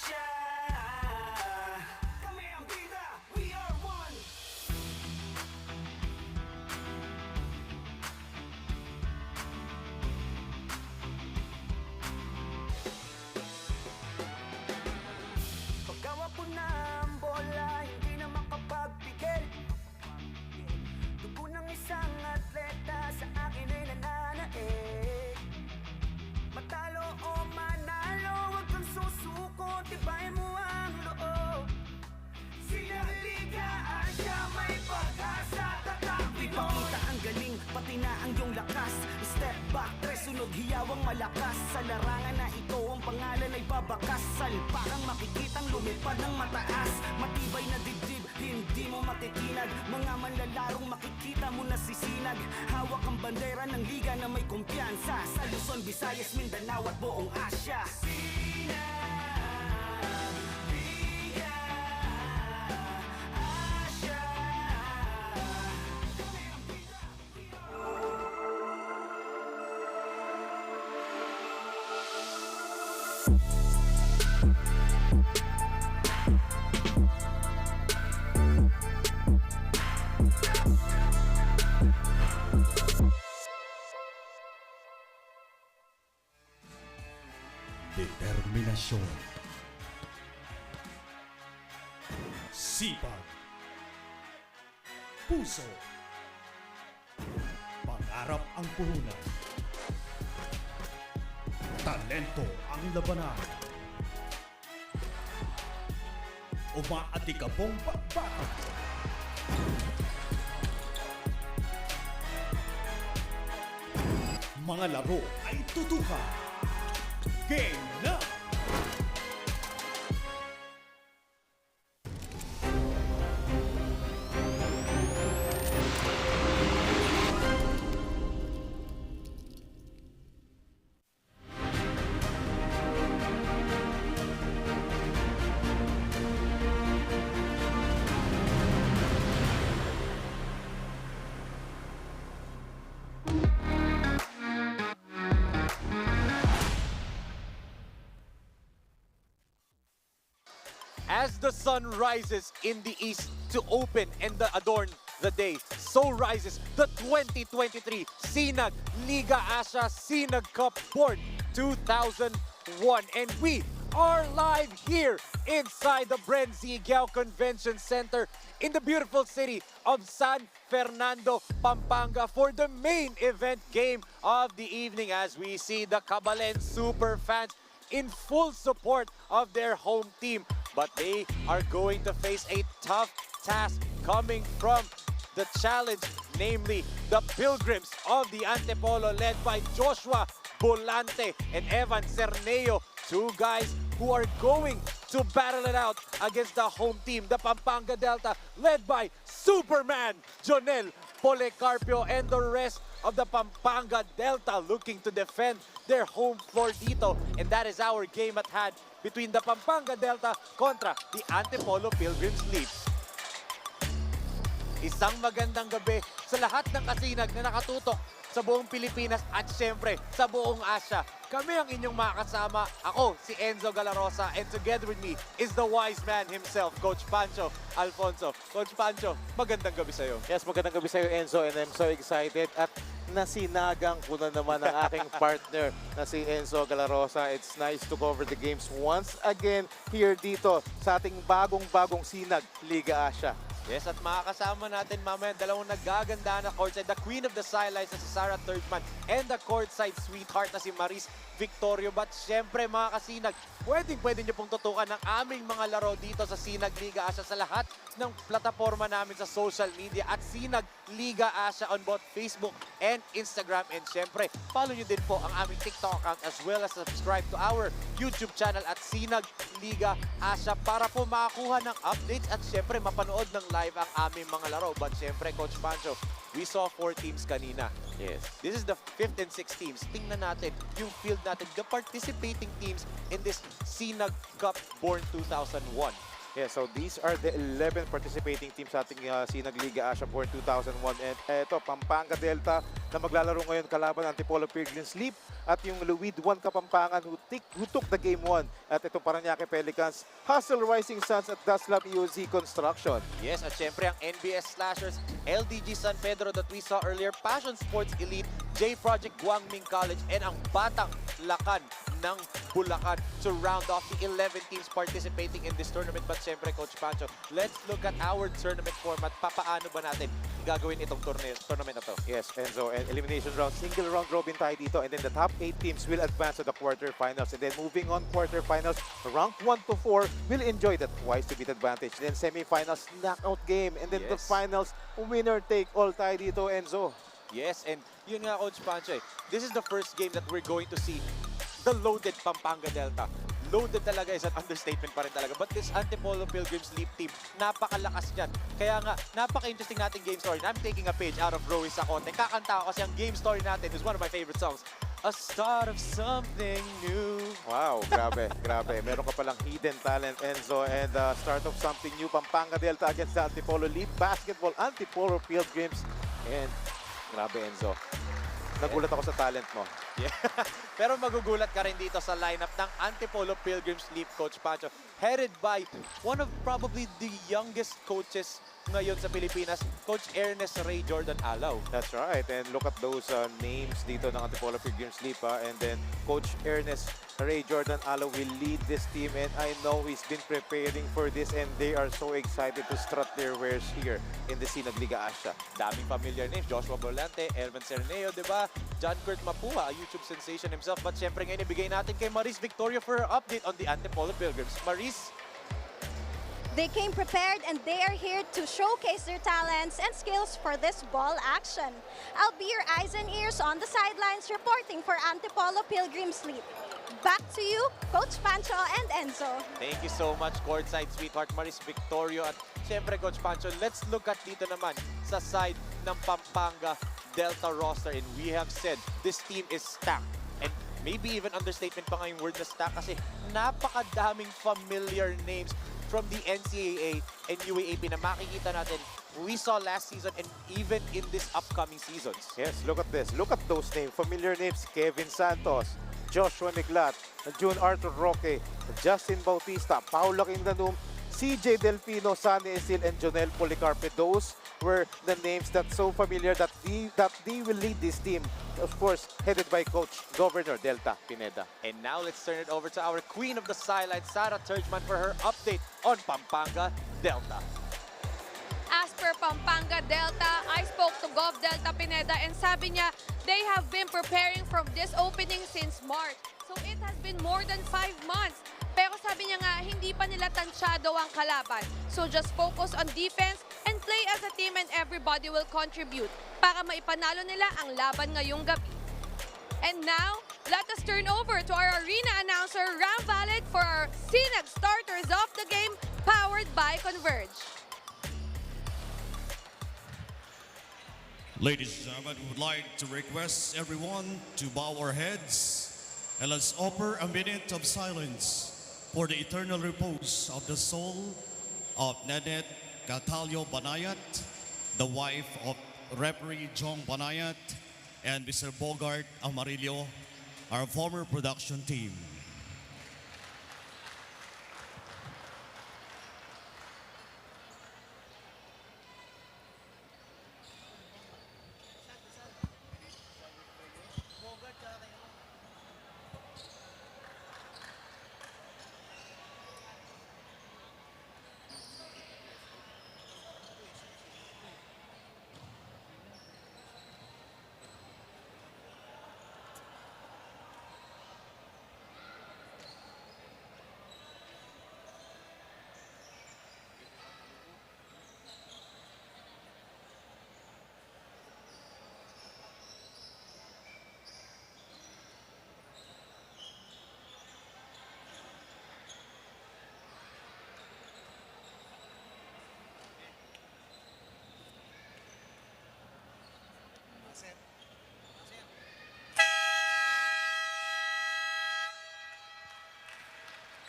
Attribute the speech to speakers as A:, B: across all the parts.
A: Asya. Kami ang bida, we are one. Paggawa ko na ang bola, hindi na makapagbigay. Dugo ng isang atleta sa akin ay nananaig. Matalo o manalo, huwag kang susuko, tibayin mo ang loob. Sinag Liga Asya, may pag-asa, tatapin mo. Ipakita ang galing, pati na ang iyong lakas. Step back, tres, sunod, hiyaw ang malakas. Sa larangan na ito, ang pangalan ay babakas. Salpakang makikitang lumipad ng mataas. Matibay na dibdib, hindi mo matitinag. Mga manlalarong makikita mo na sisinag. Hawak ang bandera ng liga na may kumpiyansa. Sa Luzon, Visayas, Mindanao at buong Asya.
B: Determinasyon, sipag, puso, pangarap ang puhunan, talento ang labanan, umaatikabong bakbakan. Mga laro ay tutukan. Game na!
C: As the sun rises in the east to open and adorn the day, so rises the 2023 SINAG Liga Asya SINAG Cup Born 2001. And we are live here inside the Bren Guiao Convention Center in the beautiful city of San Fernando, Pampanga for the main event game of the evening as we see the Kabalen super fans in full support of their home team. But they are going to face a tough task coming from the challenge, namely the Pilgrims of the Antipolo led by Joshua Bolante and Evan Cerneo, two guys who are going to battle it out against the home team, the Pampanga Delta, led by Superman Jonel Policarpio and the rest of the Pampanga Delta looking to defend their home floor dito. And that is our game at hand between the Pampanga Delta kontra the Antipolo Pilgrims Leaps. Isang magandang gabi sa lahat ng kasinag na nakatutok sa buong Pilipinas at syempre sa buong Asya. Kami ang inyong makakasama. Ako, si Enzo Galarosa, and together with me is the wise man himself, Coach Pancho Alfonso. Coach Pancho, magandang gabi sa'yo.
D: Yes, magandang gabi sa'yo, Enzo, and I'm so excited at nasinagang ko na naman ang aking partner na si Enzo Galarosa. It's nice to cover the games once again here dito sa ating bagong-bagong SINAG Liga Asya.
C: Yes, at makakasama natin mamaya dalawang naggaganda na courtside. The queen of the sidelines na si Sarah Thirdman and the courtside sweetheart na si Maris Victorio. But syempre mga kasinag, pwede nyo pong tutukan ng aming mga laro dito sa SINAG Liga Asya sa lahat ng plataforma namin sa social media at SINAG Liga Asya on both Facebook and Instagram. And syempre, follow nyo din po ang aming TikTok account as well as subscribe to our YouTube channel at SINAG Liga Asya para po makakuha ng updates at syempre mapanood ng live ang aming mga laro. But syempre, Coach Pancho, we saw 4 teams kanina.
D: Yes.
C: This is the 5th and 6th teams. Tingnan natin yung field natin, the participating teams in this SINAG Cup Born 2001.
D: Yeah, so these are the 11 participating teams sa ating SINAG Liga Asya Born 2001. And eto, Pampanga Delta na maglalaro ngayon kalaban ng Antipolo Pilgrims Leap at yung Luwid 1 Kapampangan who took the game 1 at itong Paranaque Pelicans, Hustle Rising Suns at Daslab EOZ Construction.
C: Yes, at syempre ang NBS Slashers, LDG San Pedro that we saw earlier, Passion Sports Elite, J Project Guangming College, and ang Batang Lakan ng Bulacan to round off the 11 teams participating in this tournament. But syempre, Coach Pancho, let's look at our tournament format. Papaano ba natin gagawin itong tournament na to?
D: Yes, Enzo, and elimination round, single round robin tayo dito, and then the top 8 teams will advance to the quarterfinals. And then moving on quarterfinals, rank 1 to 4 will enjoy that twice to beat advantage. Then semifinals, knockout game, and then the finals, winner take all tayo dito, Enzo.
C: Yes, and yun nga, Coach Pancho, this is the first game that we're going to see the loaded Pampanga Delta. Loaded talaga is an understatement pa rin talaga. But this Antipolo Pilgrims Leap team, napakalakas niyan. Kaya nga, napaka-interesting nating game story. I'm taking a page out of Roy Sacote. Kakanta ako kasi ang game story natin is one of my favorite songs. A start of something new.
D: Wow, grabe, grabe. Meron ka palang hidden talent, Enzo, and start of something new. Pampanga Delta against the Antipolo Leap Basketball, Antipolo Pilgrims. And grabe, Enzo. Nagulat ako sa talent mo.
C: Yeah. Pero magugulat ka rin dito sa lineup ng Antipolo Pilgrims Leap, Coach Pancho. Headed by one of probably the youngest coaches ngayon sa Pilipinas, Coach Ernest Ray Jordan Alaw.
D: That's right. And look at those names dito ng Antipolo Pilgrims Leap. And then Coach Ernest Ray Jordan Alaw will lead this team. And I know he's been preparing for this. And they are so excited to strut their wares here in the SINAG Liga Asya.
C: Daming familiar names. Joshua Volante, Elvin Cerneo, di ba? John Kurt Mapua, a YouTube sensation himself. But syempre ngayon ibigay natin kay Maris Victoria for her update on the Antipolo Pilgrims. Maris?
E: They came prepared and they are here to showcase their talents and skills for this ball action. I'll be your eyes and ears on the sidelines reporting for Antipolo Pilgrims Leap. Back to you, Coach Pancho and Enzo.
C: Thank you so much, courtside sweetheart Maris Victorio. At syempre, Coach Pancho, let's look at dito naman sa side ng Pampanga Delta roster. And we have said this team is stacked. And maybe even understatement pa nga yung word na stack kasi napakadaming familiar names from the NCAA and UAAP na makikita natin we saw last season and even in this upcoming seasons.
D: Yes, look at this. Look at those names. Familiar names. Kevin Santos, Joshua Miglat, June Arthur Roque, Justin Bautista, Paula Quindanum, CJ Delfino, Sunny Esil, and Jonel Policarpe. Those were the names that so familiar that they will lead this team. Of course, headed by Coach Governor Delta Pineda.
C: And now let's turn it over to our queen of the sideline, Sarah Turgman, for her update on Pampanga Delta.
F: As per Pampanga Delta, I spoke to Gov Delta Pineda and sabi niya, they have been preparing from this opening since March. So it has been more than 5 months. Pero sabi niya nga, hindi pa nila tansyado ang kalaban. So just focus on defense and play as a team and everybody will contribute para maipanalo nila ang laban ngayong gabi. And now, let us turn over to our arena announcer, Ram Valid, for our SINAG starters of the game, powered by Converge.
G: Ladies and gentlemen, we would like to request everyone to bow our heads and let's offer a minute of silence for the eternal repose of the soul of Nenet Catalio Banayat, the wife of referee Jong Banayat, and Mr. Bogart Amarillo, our former production team.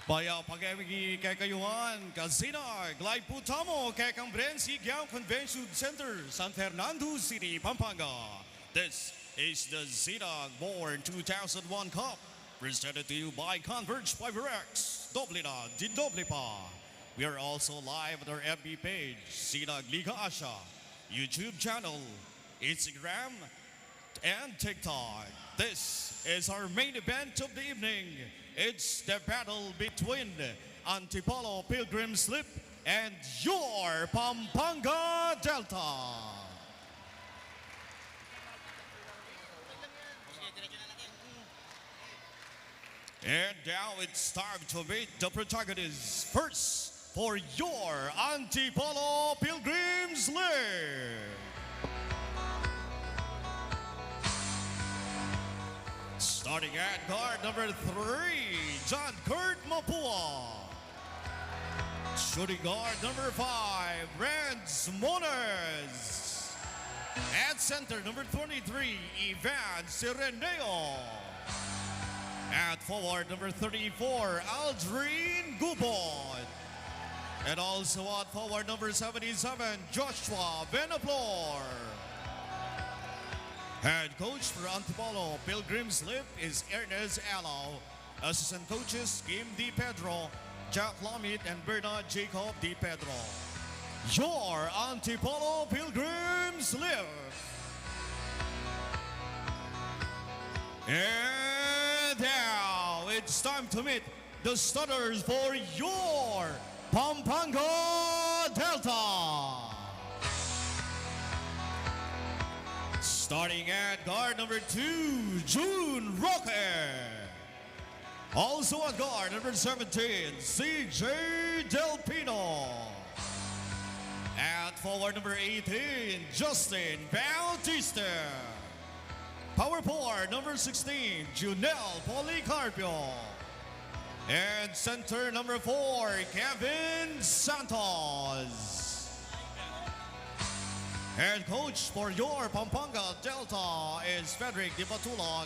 G: Bayaw pag-ibig kayuhan, SINAG Live po tamo kay kang Bren si Guiao Convention Center, San Fernando City, Pampanga. This is the SINAG Born 2001 Cup, presented to you by Converge Fiber X, Doble na, di doble pa. We are also live on our FB page, SINAG Liga Asya, YouTube channel, Instagram, and TikTok. This is our main event of the evening. It's the battle between Antipolo Pilgrims Slip and your Pampanga Delta. And now it's time to meet the protagonists. First, for your Antipolo Pilgrims League. Starting at guard number 3, John Kurt Mapua. Shooting guard number 5, Renz Mones. At center number 23, Ivan Sireneo. At forward number 34, Aldrin Gubon. And also at forward number 77, Joshua Benaplor. Head coach for Antipolo Pilgrims Slip is Ernest Alao. Assistant coaches, Kim Di Pedro, Jack Lamit, and Bernard Jacob Di Pedro. Your Antipolo Pilgrims Slip. And now it's time to meet the starters for your Pampanga Delta. Starting at guard number 2, June Roque. Also at guard number 17, CJ Del Pino. At forward number 18, Justin Bautista. Power forward number 16, Junel Policarpio. And center number 4, Kevin Santos. Head coach for your Pampanga Delta is Frederick Di Patulak.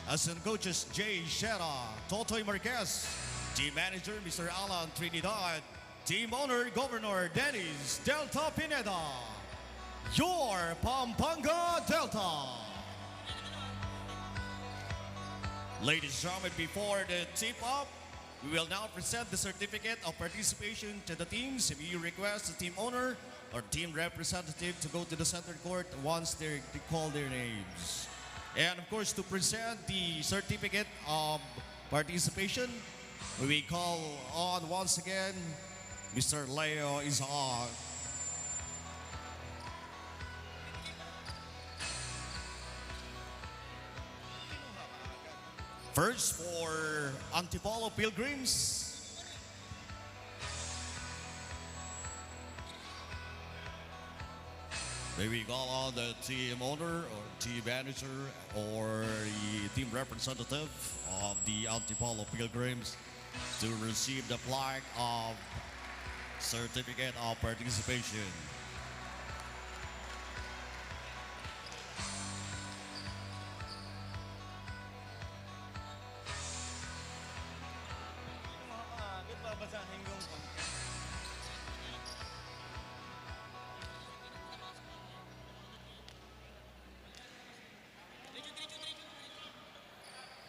G: Assistant coaches Jay Shera, Totoy Marquez. Team manager Mr. Alan Trinidad. Team owner Governor Dennis Delta Pineda. Your Pampanga Delta. Ladies and gentlemen, before the tip-off, we will now present the certificate of participation to the teams. If you request the team owner or team representative to go to the center court once they call their names. And of course, to present the certificate of participation, we call on once again Mr. Leo Isaac. First for Antipolo Pilgrims. May we call on the team owner or team manager or the team representative of the Antipolo Pilgrims to receive the plaque of certificate of participation.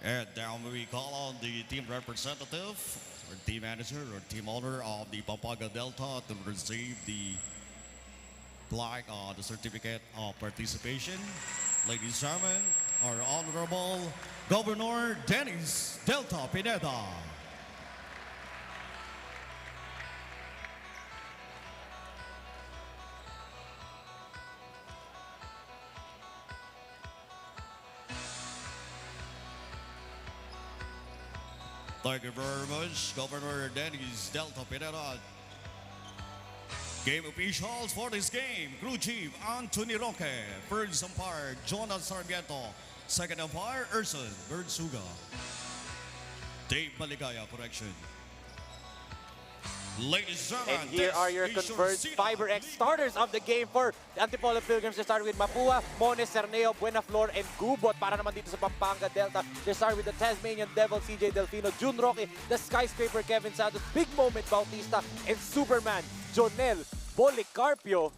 G: And now we call on the team representative, or team manager, or team owner of the Pampanga Delta to receive the plaque on the certificate of participation. Ladies and gentlemen, our Honorable Governor Dennis Delta Pineda. Thank you very much, Governor Dennis Delta Pineda. Game officials for this game, Crew Chief Anthony Roque, first umpire Jonas Sarmiento, second umpire Urson Bertsuga. Dave Maligaya, correction. Ladies and gentlemen,
C: And here are your Converge Fiber X starters of the game for the Antipolo Pilgrims. They start with Mapua, Mones, Cerneo, Buenaflor, and Gubot. Para naman dito sa Pampanga Delta, they start with the Tasmanian Devil, CJ Delfino, June Roque, the Skyscraper, Kevin Santos, Big Moment, Bautista, and Superman, Jonel Policarpio.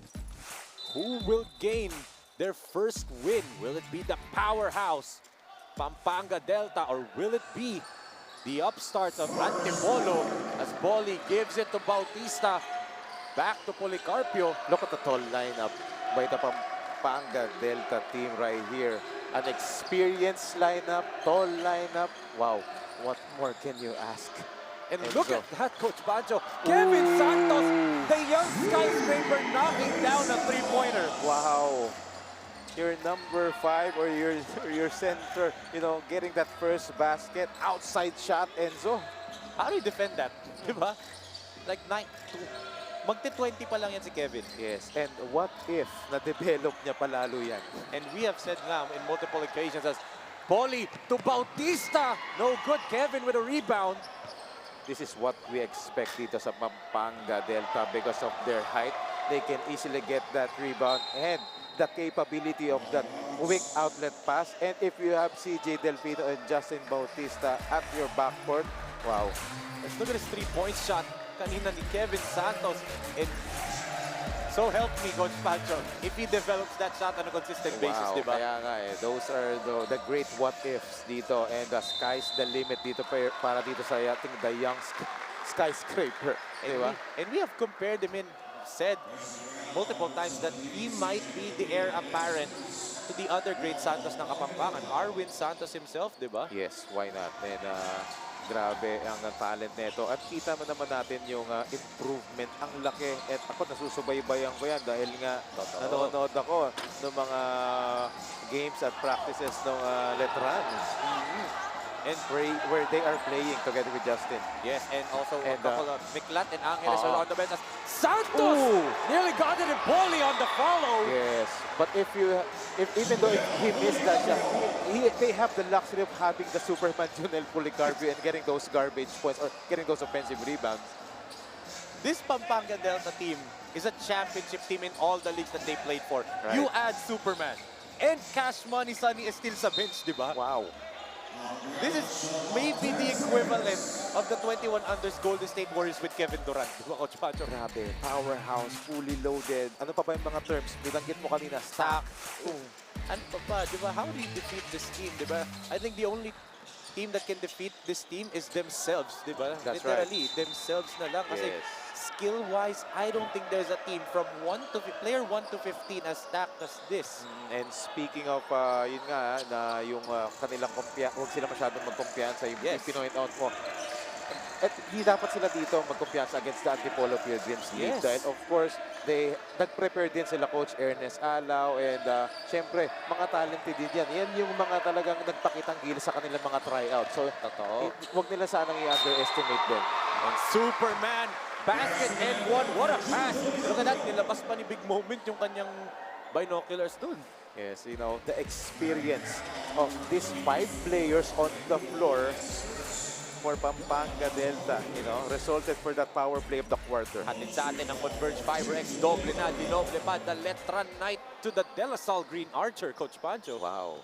C: Who will gain their first win? Will it be the powerhouse Pampanga Delta, or will it be the upstarts of Antipolo as Bolly gives it to Bautista? Back to Policarpio.
D: Look at the tall lineup by the Pampanga Delta team right here. An experienced lineup, tall lineup. Wow, what more can you ask?
C: And look at that, Coach Pancho. Kevin Santos, the young skyscraper, knocking down a three-pointer.
D: Wow. Your number 5 or your center, you know, getting that first basket, outside shot, Enzo.
C: How do you defend that? Diba? Like 9-2. Magti-20 pa lang yan si Kevin.
D: Yes, and what if na-develop niya palalo yan?
C: And we have said now in multiple occasions as Bolly to Bautista. No good, Kevin with a rebound.
D: This is what we expect dito sa Pampanga Delta because of their height. They can easily get that rebound and the capability of that quick outlet pass. And if you have CJ Delfino and Justin Bautista at your backcourt, wow.
C: Let's look at his three-point shot kanina ni Kevin Santos. And so help me, Coach Pancho, if he develops that shot on a consistent basis,
D: Wow,
C: diba?
D: kaya nga eh. Those are the great what-ifs dito. And the sky's the limit dito para dito sa ating the young skyscraper. Diba?
C: And we have compared him and said multiple times that he might be the heir apparent to the other great Santos ng Kapampangan, Arwin Santos himself, diba?
D: Yes, why not? And grabe ang talent nito. At kita mo naman natin yung improvement. Ang laki. At ako nasusubaybayan ko yan dahil nga nanonood ako ng mga games at practices ng Letran. And where they are playing together with Justin.
C: Yes, and also a couple of Miklat and Angeles are on the bench. Santos
D: Ooh.
C: nearly got it in Bolly on the follow.
D: Yes, but even though he missed that shot, they have the luxury of having the Superman Junel Policarpio and getting those garbage points or getting those offensive rebounds.
C: This Pampanga Delta team is a championship team in all the leagues that they played for.
D: Right.
C: You add Superman and Cash Money Sunny is still sa bench, diba?
D: Wow.
C: This is maybe the equivalent of the 21 unders Golden State Warriors with Kevin Durant, diba, Coach Pancho?
D: Grabe, powerhouse, fully loaded. Ano pa ba yung mga terms? Binanggit mo kanina, stack.
C: Ano pa ba, diba? How do you defeat this team, diba? I think the only team that can defeat this team is themselves, diba?
D: That's
C: Literally, themselves na lang. Kasi
D: Yes.
C: skill-wise, I don't think there's a team from player 1 to 15 as stacked as this.
D: And speaking of, yun nga, na yung kanilang huwag sila masyadong magkumpiyansa. Yung
C: Yes.
D: pinoint out mo. At hindi dapat sila dito magkumpiyansa against the Antipolo Pilgrims League.
C: Yes.
D: Dahil of course, nag-prepare din sila Coach Ernest Alaw. And syempre, mga talented din yan. Yan yung mga talagang nagpakitang gilas sa kanilang mga tryout. So, huwag nila sanang i-underestimate din.
C: And Superman, basket and one. What a pass! Look at that, nilabas pa ni Big Moment yung kanyang binoculars dun.
D: Yes, you know, the experience of these 5 players on the floor for Pampanga Delta, you know, resulted for that power play of the quarter.
C: Hatid sa atin ang Converge 5X, doble na, dinoble pa, the Letran Knight to the De La Salle Green Archer, Coach Pancho.
D: Wow.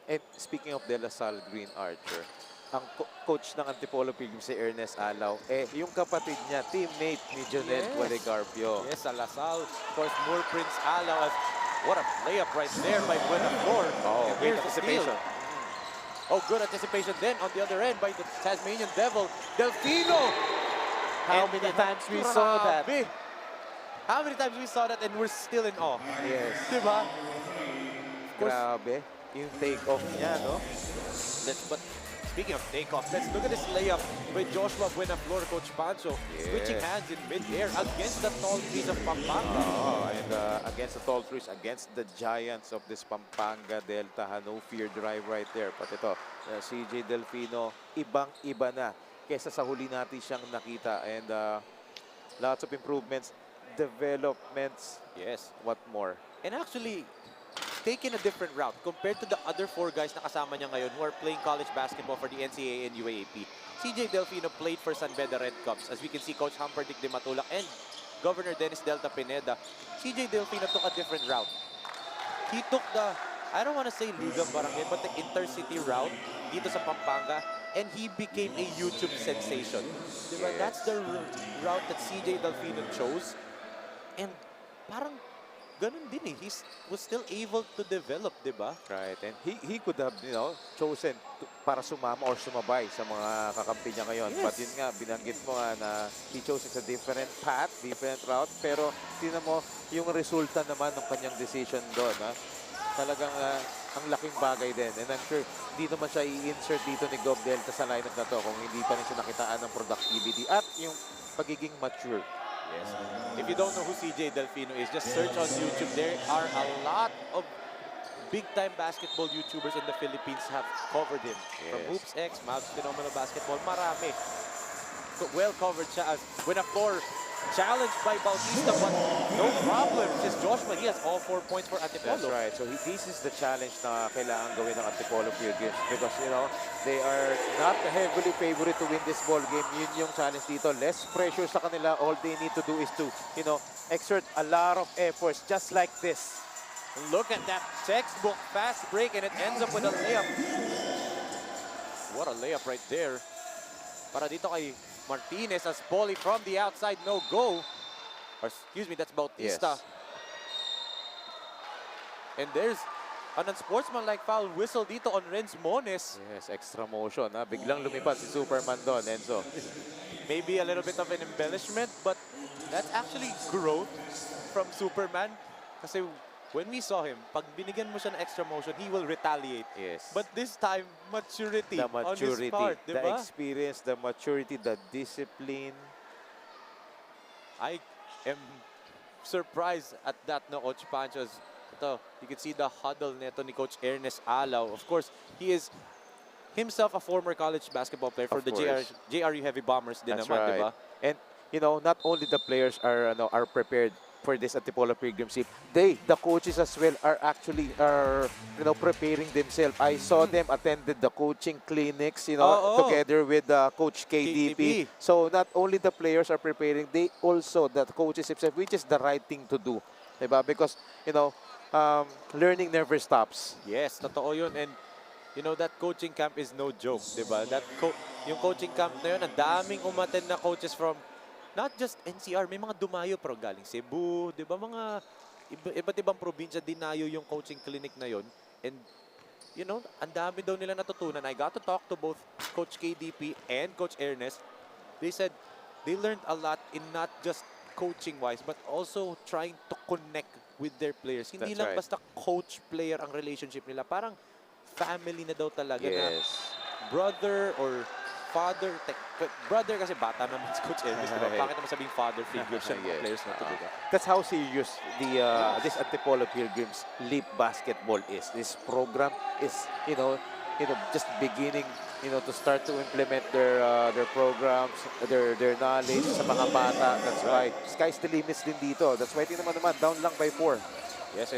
D: And speaking of De La Salle Green Archer, ang coach ng Antipolo Pilgrims si Ernest Alaw, yung kapatid niya, teammate ni Jonel Policarpio.
C: Yes, sa La Salle. Of course, Moore Prince Alaw. What a layup right there by Buenaflor.
D: Oh,
C: And
D: great
C: here's the
D: anticipation.
C: steal. Oh, good anticipation then on the other end by the Tasmanian Devil, Delfino.
D: How
C: And
D: many times we saw that?
C: grabe. How many times we saw that and we're still in awe?
D: Yes.
C: Diba?
D: Grabe. Yung take-off niya, no?
C: But speaking of takeoff, let's look at this layup by Joshua Buenaflor, Coach Pancho. Switching hands in mid-air against the tall trees of Pampanga.
D: And against the tall trees, against the giants of this Pampanga Delta, no fear drive right there. But ito, CJ Delfino, ibang-iba na kesa sa huli natin siyang nakita. And lots of improvements, developments,
C: Yes.
D: what more?
C: And actually, taken a different route compared to the other 4 guys na kasama niya ngayon who are playing college basketball for the NCAA and UAAP. CJ Delfino played for San Beda Red Cubs. As we can see, Coach Humperdick de Matulak and Governor Dennis Delta Pineda. CJ Delfino took a different route. He took the, I don't want to say Ligang Barangay, but the intercity route dito sa Pampanga, and he became a YouTube sensation. Diba? That's the route that CJ Delfino chose. And parang ganun din eh. He was still able to develop, di ba?
D: Right, and he could have, chosen para sumama or sumabay sa mga kakampi niya ngayon.
C: Yes.
D: But yun nga, binanggit mo nga na he chose a different path, different route. Pero tingnan mo yung resulta naman ng kanyang decision doon. Talagang ang laking bagay din. And I'm sure di naman siya i-insert dito ni Gov Delta sa lineup na to kung hindi pa rin siya nakitaan ng productivity at yung pagiging mature.
C: Yes. If you don't know who CJ Delfino is, just search on YouTube. There are a lot of big-time basketball YouTubers in the Philippines have covered him. From
D: Yes.
C: Hoops X, Mavs Phenomenal Basketball, marami. So, well covered siya as Winaflor challenged by Bautista, but no problem. Since Joshua, he has all 4 points for Antipolo.
D: That's right. So this is the challenge na kailangan gawin ng Antipolo Pilgrims because, they are not heavily favorite to win this ball game. Yun yung challenge dito. Less pressure sa kanila. All they need to do is to, exert a lot of efforts just like this.
C: Look at that textbook fast break, and it ends up with a layup. What a layup right there. Para dito kay Martinez as Poli from the outside, no go. Or excuse me, that's Bautista.
D: Yes.
C: And there's an unsportsmanlike foul whistle dito on Renz Mones.
D: Yes, extra motion. Biglang lumipad si Superman doon, Enzo.
C: Maybe a little bit of an embellishment, but that's actually growth from Superman. Kasi when we saw him, pag binigyan mo siya ng extra motion, he will retaliate.
D: Yes.
C: But this time, maturity,
D: The
C: on
D: maturity,
C: his part,
D: the
C: diba?
D: experience, the maturity, the discipline.
C: I am surprised at that, no, Coach Pancho's. Ito, you can see the huddle neto ni Coach Ernest Alaw. Of course, he is himself a former college basketball player for
D: Of
C: the
D: course.
C: JRU Heavy Bombers din
D: That's
C: naman,
D: right.
C: diba?
D: And, not only the players are prepared for this Antipolo Pilgrims team, the coaches as well are actually preparing themselves. I saw them attended the coaching clinics, together with Coach KDP. So not only the players are preparing, they also the coaches themselves, which is the right thing to do, diba? Because learning never stops.
C: Yes, totoo yun. And that coaching camp is no joke, diba? Yung coaching camp na yun, ang daming umattend na coaches from not just NCR, may mga dumayo pero galing Cebu, di ba? Mga iba't ibang probinsya dinayo yung coaching clinic na yon. And, ang dami daw nila natutunan. I got to talk to both Coach KDP and Coach Ernest. They said they learned a lot in not just coaching-wise, but also trying to connect with their players. Hindi
D: That's
C: lang
D: right.
C: basta coach-player ang relationship nila. Parang family na daw talaga na
D: Yes.
C: brother or father, brother kasi bata naman si Coach Ernest, diba?
D: Right.
C: Bakit naman sabing father figure siya ng mga
D: Yes.
C: players na ito, diba?
D: That's how serious this Antipolo Pilgrims Leap Basketball is. This program is, just beginning, to start to implement their programs, their knowledge sa mga bata. That's right. Sky's the limits din dito. That's why tingnan mo naman, down lang by 4.
C: Yes,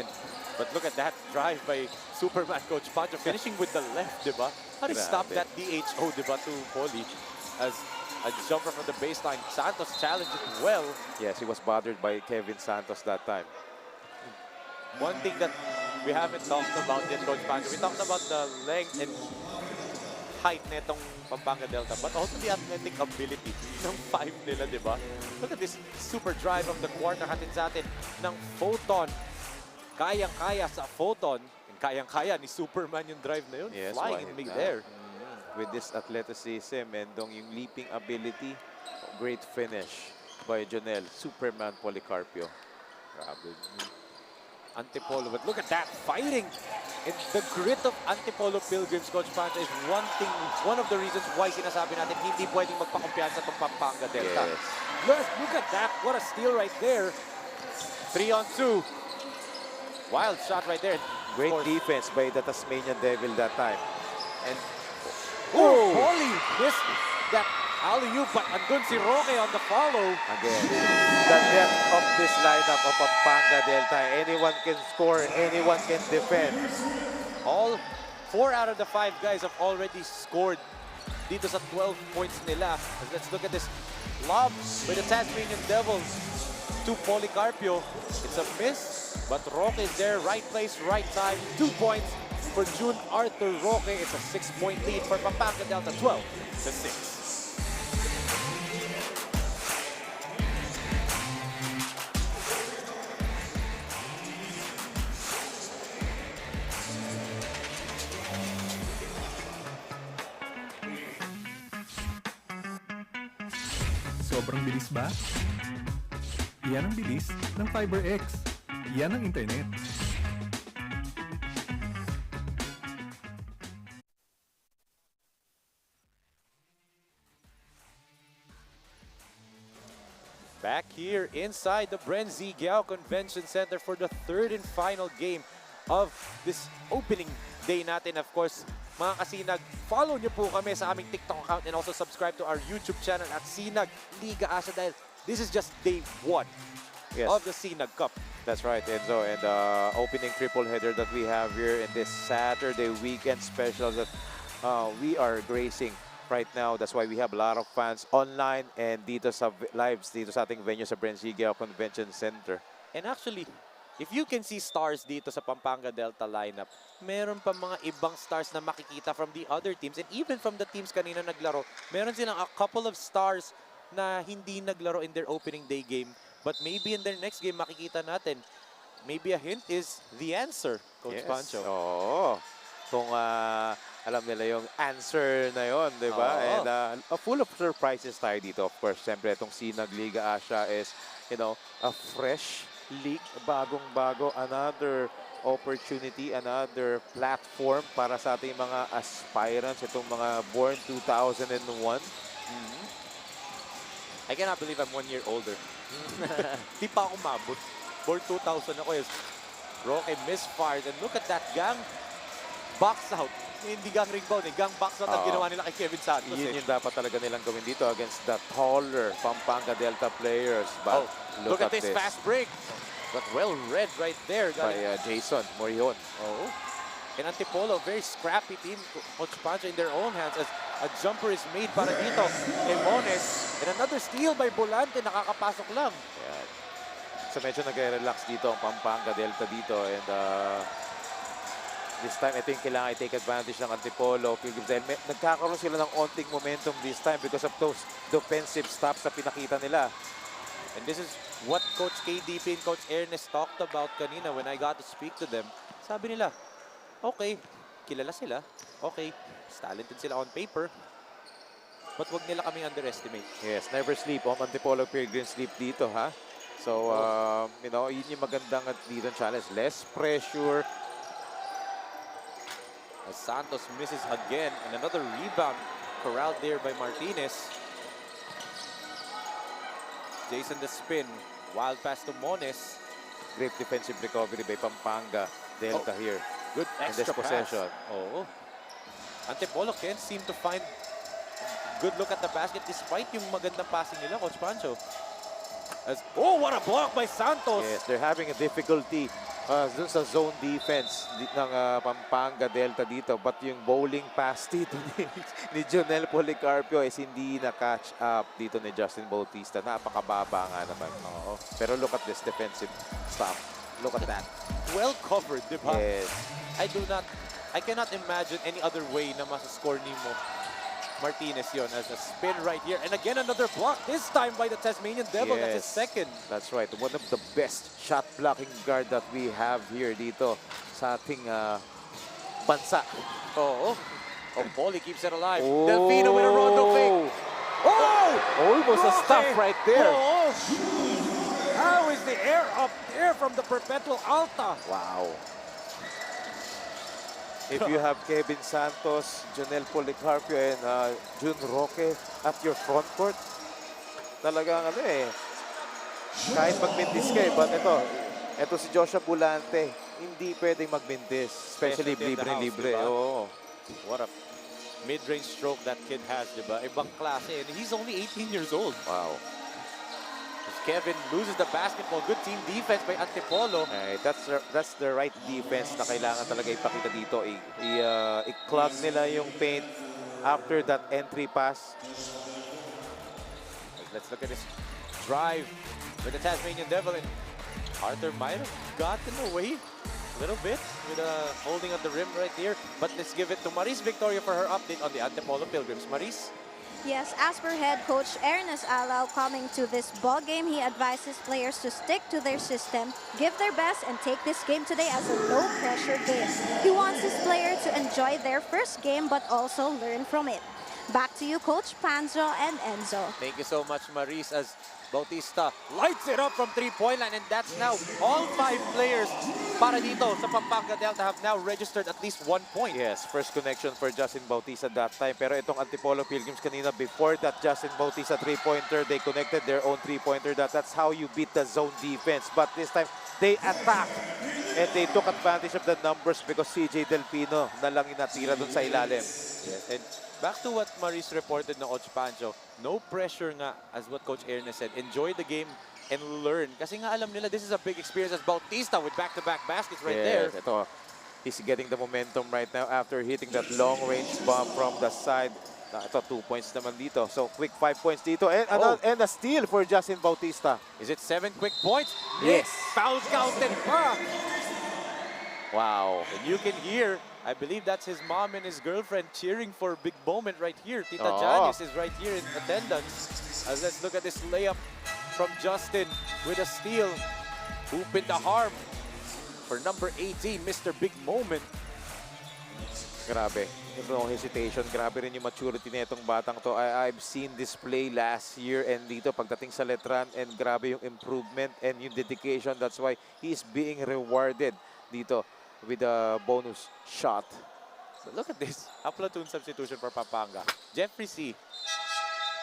C: but look at that drive by Superman Coach Pancho, finishing with the left, diba? How did he stop
D: Grabe.
C: that DHO, diba, to Poli as a jumper from the baseline. Santos challenged it well.
D: Yes, he was bothered by Kevin Santos that time.
C: One thing that we haven't talked about yet, Coach Pancho, we talked about the length and height netong Pampanga Delta, but also the athletic ability ng 5 nila, di ba? Look at this super drive of the quarter, hatid sa atin ng Photon. Kayang-kaya sa Photon, and kayang-kaya ni Superman yung drive na yun,
D: Yes,
C: flying in mid-air.
D: With this athleticism and yung leaping ability, great finish by Jonel, Superman Policarpio. Grabe.
C: Antipolo, but look at that, fighting! And the grit of Antipolo Pilgrims, Coach Pancho, is one of the reasons why sinasabi natin hindi pwedeng magpakumpiyansa itong Pampanga Delta.
D: Yes.
C: Look at that, what a steal right there. 3-on-2. Wild shot right there.
D: Great
C: Of course.
D: defense by the Tasmanian Devil that time.
C: And Poli missed that alley-oop, but andun si Roque on the follow.
D: Again, the depth of this lineup of Pampanga Delta. Anyone can score, anyone can defend.
C: All 4 out of the 5 guys have already scored dito sa 12 points nila. Let's look at this lob by the Tasmanian Devils to Policarpio. It's a miss, but Roque is there. Right place, right time. 2 points for June Arthur Roque. It's a 6-point lead for Pampanga Delta, 12-6.
H: Sobrang bilis ba? Yan ang bilis ng FiberX. Yan ang internet.
C: Back here inside the Bren Guiao Convention Center for the third and final game of this opening day natin. Of course, mga kasinag, follow niyo po kami sa aming TikTok account and also subscribe to our YouTube channel at SINAG Liga Asya dahil this is just day 1 of the SINAG Cup.
D: That's right, Enzo. And opening triple header that we have here in this Saturday weekend special that we are gracing right now. That's why we have a lot of fans online and dito sa lives dito sa ating venue sa Bren Guiao Convention Center.
C: And actually, if you can see stars dito sa Pampanga Delta lineup, meron pa mga ibang stars na makikita from the other teams and even from the teams kanina naglaro. Meron silang a couple of stars na hindi naglaro in their opening day game, but maybe in their next game makikita natin. Maybe a hint is the answer, Coach Pancho.
D: Oo. Kung alam nila yung answer na yon, di ba? And full of surprises tayo dito. Of course, siyempre itong SINAG Liga Asya is, you know, a fresh league, bagong-bago, another opportunity, another platform para sa ating mga aspirants, itong mga born 2001.
C: I cannot believe I'm 1 year older. Di pa ako mabot. Born 2000 ako is Roque misfired and look at that gang box out. Hindi gang ring bone, gang box out ang ginawa nila kay Kevin Santos.
D: Yun yung dapat talaga nilang gawin dito against the taller Pampanga Delta players. But
C: look at this fast break. But well read right there.
D: By Jason Morion.
C: Oh. And Antipolo, very scrappy team. Coach Pancho in their own hands as a jumper is made para dito. Emones. And another steal by Bolante. Nakakapasok lang.
D: Yeah. So medyo nag-relax dito ang Pampanga Delta dito. And this time, ito yung kailangan i-take advantage ng Antipolo Pilgrims. Dahil nagkakaroon sila ng onting momentum this time because of those defensive stops na pinakita nila.
C: And this is what Coach KDP and Coach Ernest talked about kanina when I got to speak to them. Sabi nila, okay, kilala sila. Okay, talented sila on paper. But wag nila kaming underestimate.
D: Yes, never sleep on Antipolo Pilgrims sleep dito, ha? So, you know, yun yung magandang dito challenge. Less pressure.
C: As Santos misses again and another rebound corralled there by Martinez. Jason the spin. Wild pass to Mones.
D: Great defensive recovery by Pampanga Delta here.
C: Good
D: in this
C: extra
D: possession.
C: pass. Oh. Antipolo can't seem to find good look at the basket despite yung magandang passing nila, Coach Pancho. Oh, what a block by Santos!
D: Yes, they're having a difficulty dun sa zone defense ng Pampanga Delta dito. But yung bowling pass dito ni Jonel Policarpio is hindi na-catch up dito ni Justin Bautista. Napakababa nga naman. Pero look at this defensive stop. Look at that.
C: Well covered, di ba?
D: Yes.
C: I cannot imagine any other way na masascore ni mo Martinez yon as a spin right here. And again, another block, this time by the Tasmanian Devil.
D: Yes,
C: that's his second.
D: That's right. One of the best shot blocking guard that we have here dito sa ating bansa.
C: Oh, Poli keeps it alive. Delfino with a rondo fake. Oh!
D: Almost a stop right there.
C: Oh! How is the air up there from the Perpetual Alta?
D: Wow. If you have Kevin Santos, Jonel Policarpio, and Jun Roque at your front court, talagang kahit magmintis ka but ito si Joshua Bulante, hindi pwedeng magmintis, especially libre-libre. Oh.
C: What a mid-range stroke that kid has, diba? Ibang klase, and he's only 18 years old.
D: Wow.
C: Kevin loses the basketball. Good team defense by Antipolo.
D: That's the right defense na kailangan talaga ipakita dito. I-clog nila yung paint after that entry pass.
C: Let's look at this drive with the Tasmanian Devil. And Arthur might have gotten away a little bit with holding on the rim right here. But let's give it to Maris Victoria for her update on the Antipolo Pilgrims. Maris?
E: Yes, as per head coach Ernest Alao coming to this ball game, he advises players to stick to their system, give their best, and take this game today as a low-pressure game. He wants his players to enjoy their first game but also learn from it. Back to you, Coach Panzo and Enzo.
C: Thank you so much, Maris, as Bautista lights it up from three-point line, and that's now all 5 players para dito sa Pampanga Delta have now registered at least 1 point.
D: Yes, first connection for Justin Bautista that time. Pero itong Antipolo Pilgrims kanina, before that Justin Bautista three-pointer, they connected their own three-pointer. That's how you beat the zone defense. But this time, they attacked and they took advantage of the numbers because CJ Delpino na lang inatira dun sa ilalim.
C: Yes, and back to what Maris reported ng Coach Pancho, no pressure nga, as what Coach Ernest said. Enjoy the game and learn. Kasi nga alam nila, this is a big experience as Bautista with back-to-back baskets right there.
D: Ito, he's getting the momentum right now after hitting that long-range bomb from the side. Ito, 2 points naman dito. So, quick 5 points dito. And, and a steal for Justin Bautista.
C: Is it 7 quick points?
D: Yes.
C: Fouls counted.
D: Wow.
C: And you can hear, I believe that's his mom and his girlfriend cheering for big moment right here. Tita
D: Oh.
C: Janice is right here in attendance. As let's look at this layup from Justin with a steal. Hoop in the harm for number 18, Mr. Big Moment.
D: Grabe. No hesitation. Grabe rin yung maturity na itong batang to. I've seen this play last year and dito pagdating sa Letran, and grabe yung improvement and yung dedication. That's why he's being rewarded dito with a bonus shot.
C: So look at this. A platoon substitution for Pampanga. Jeffrey C.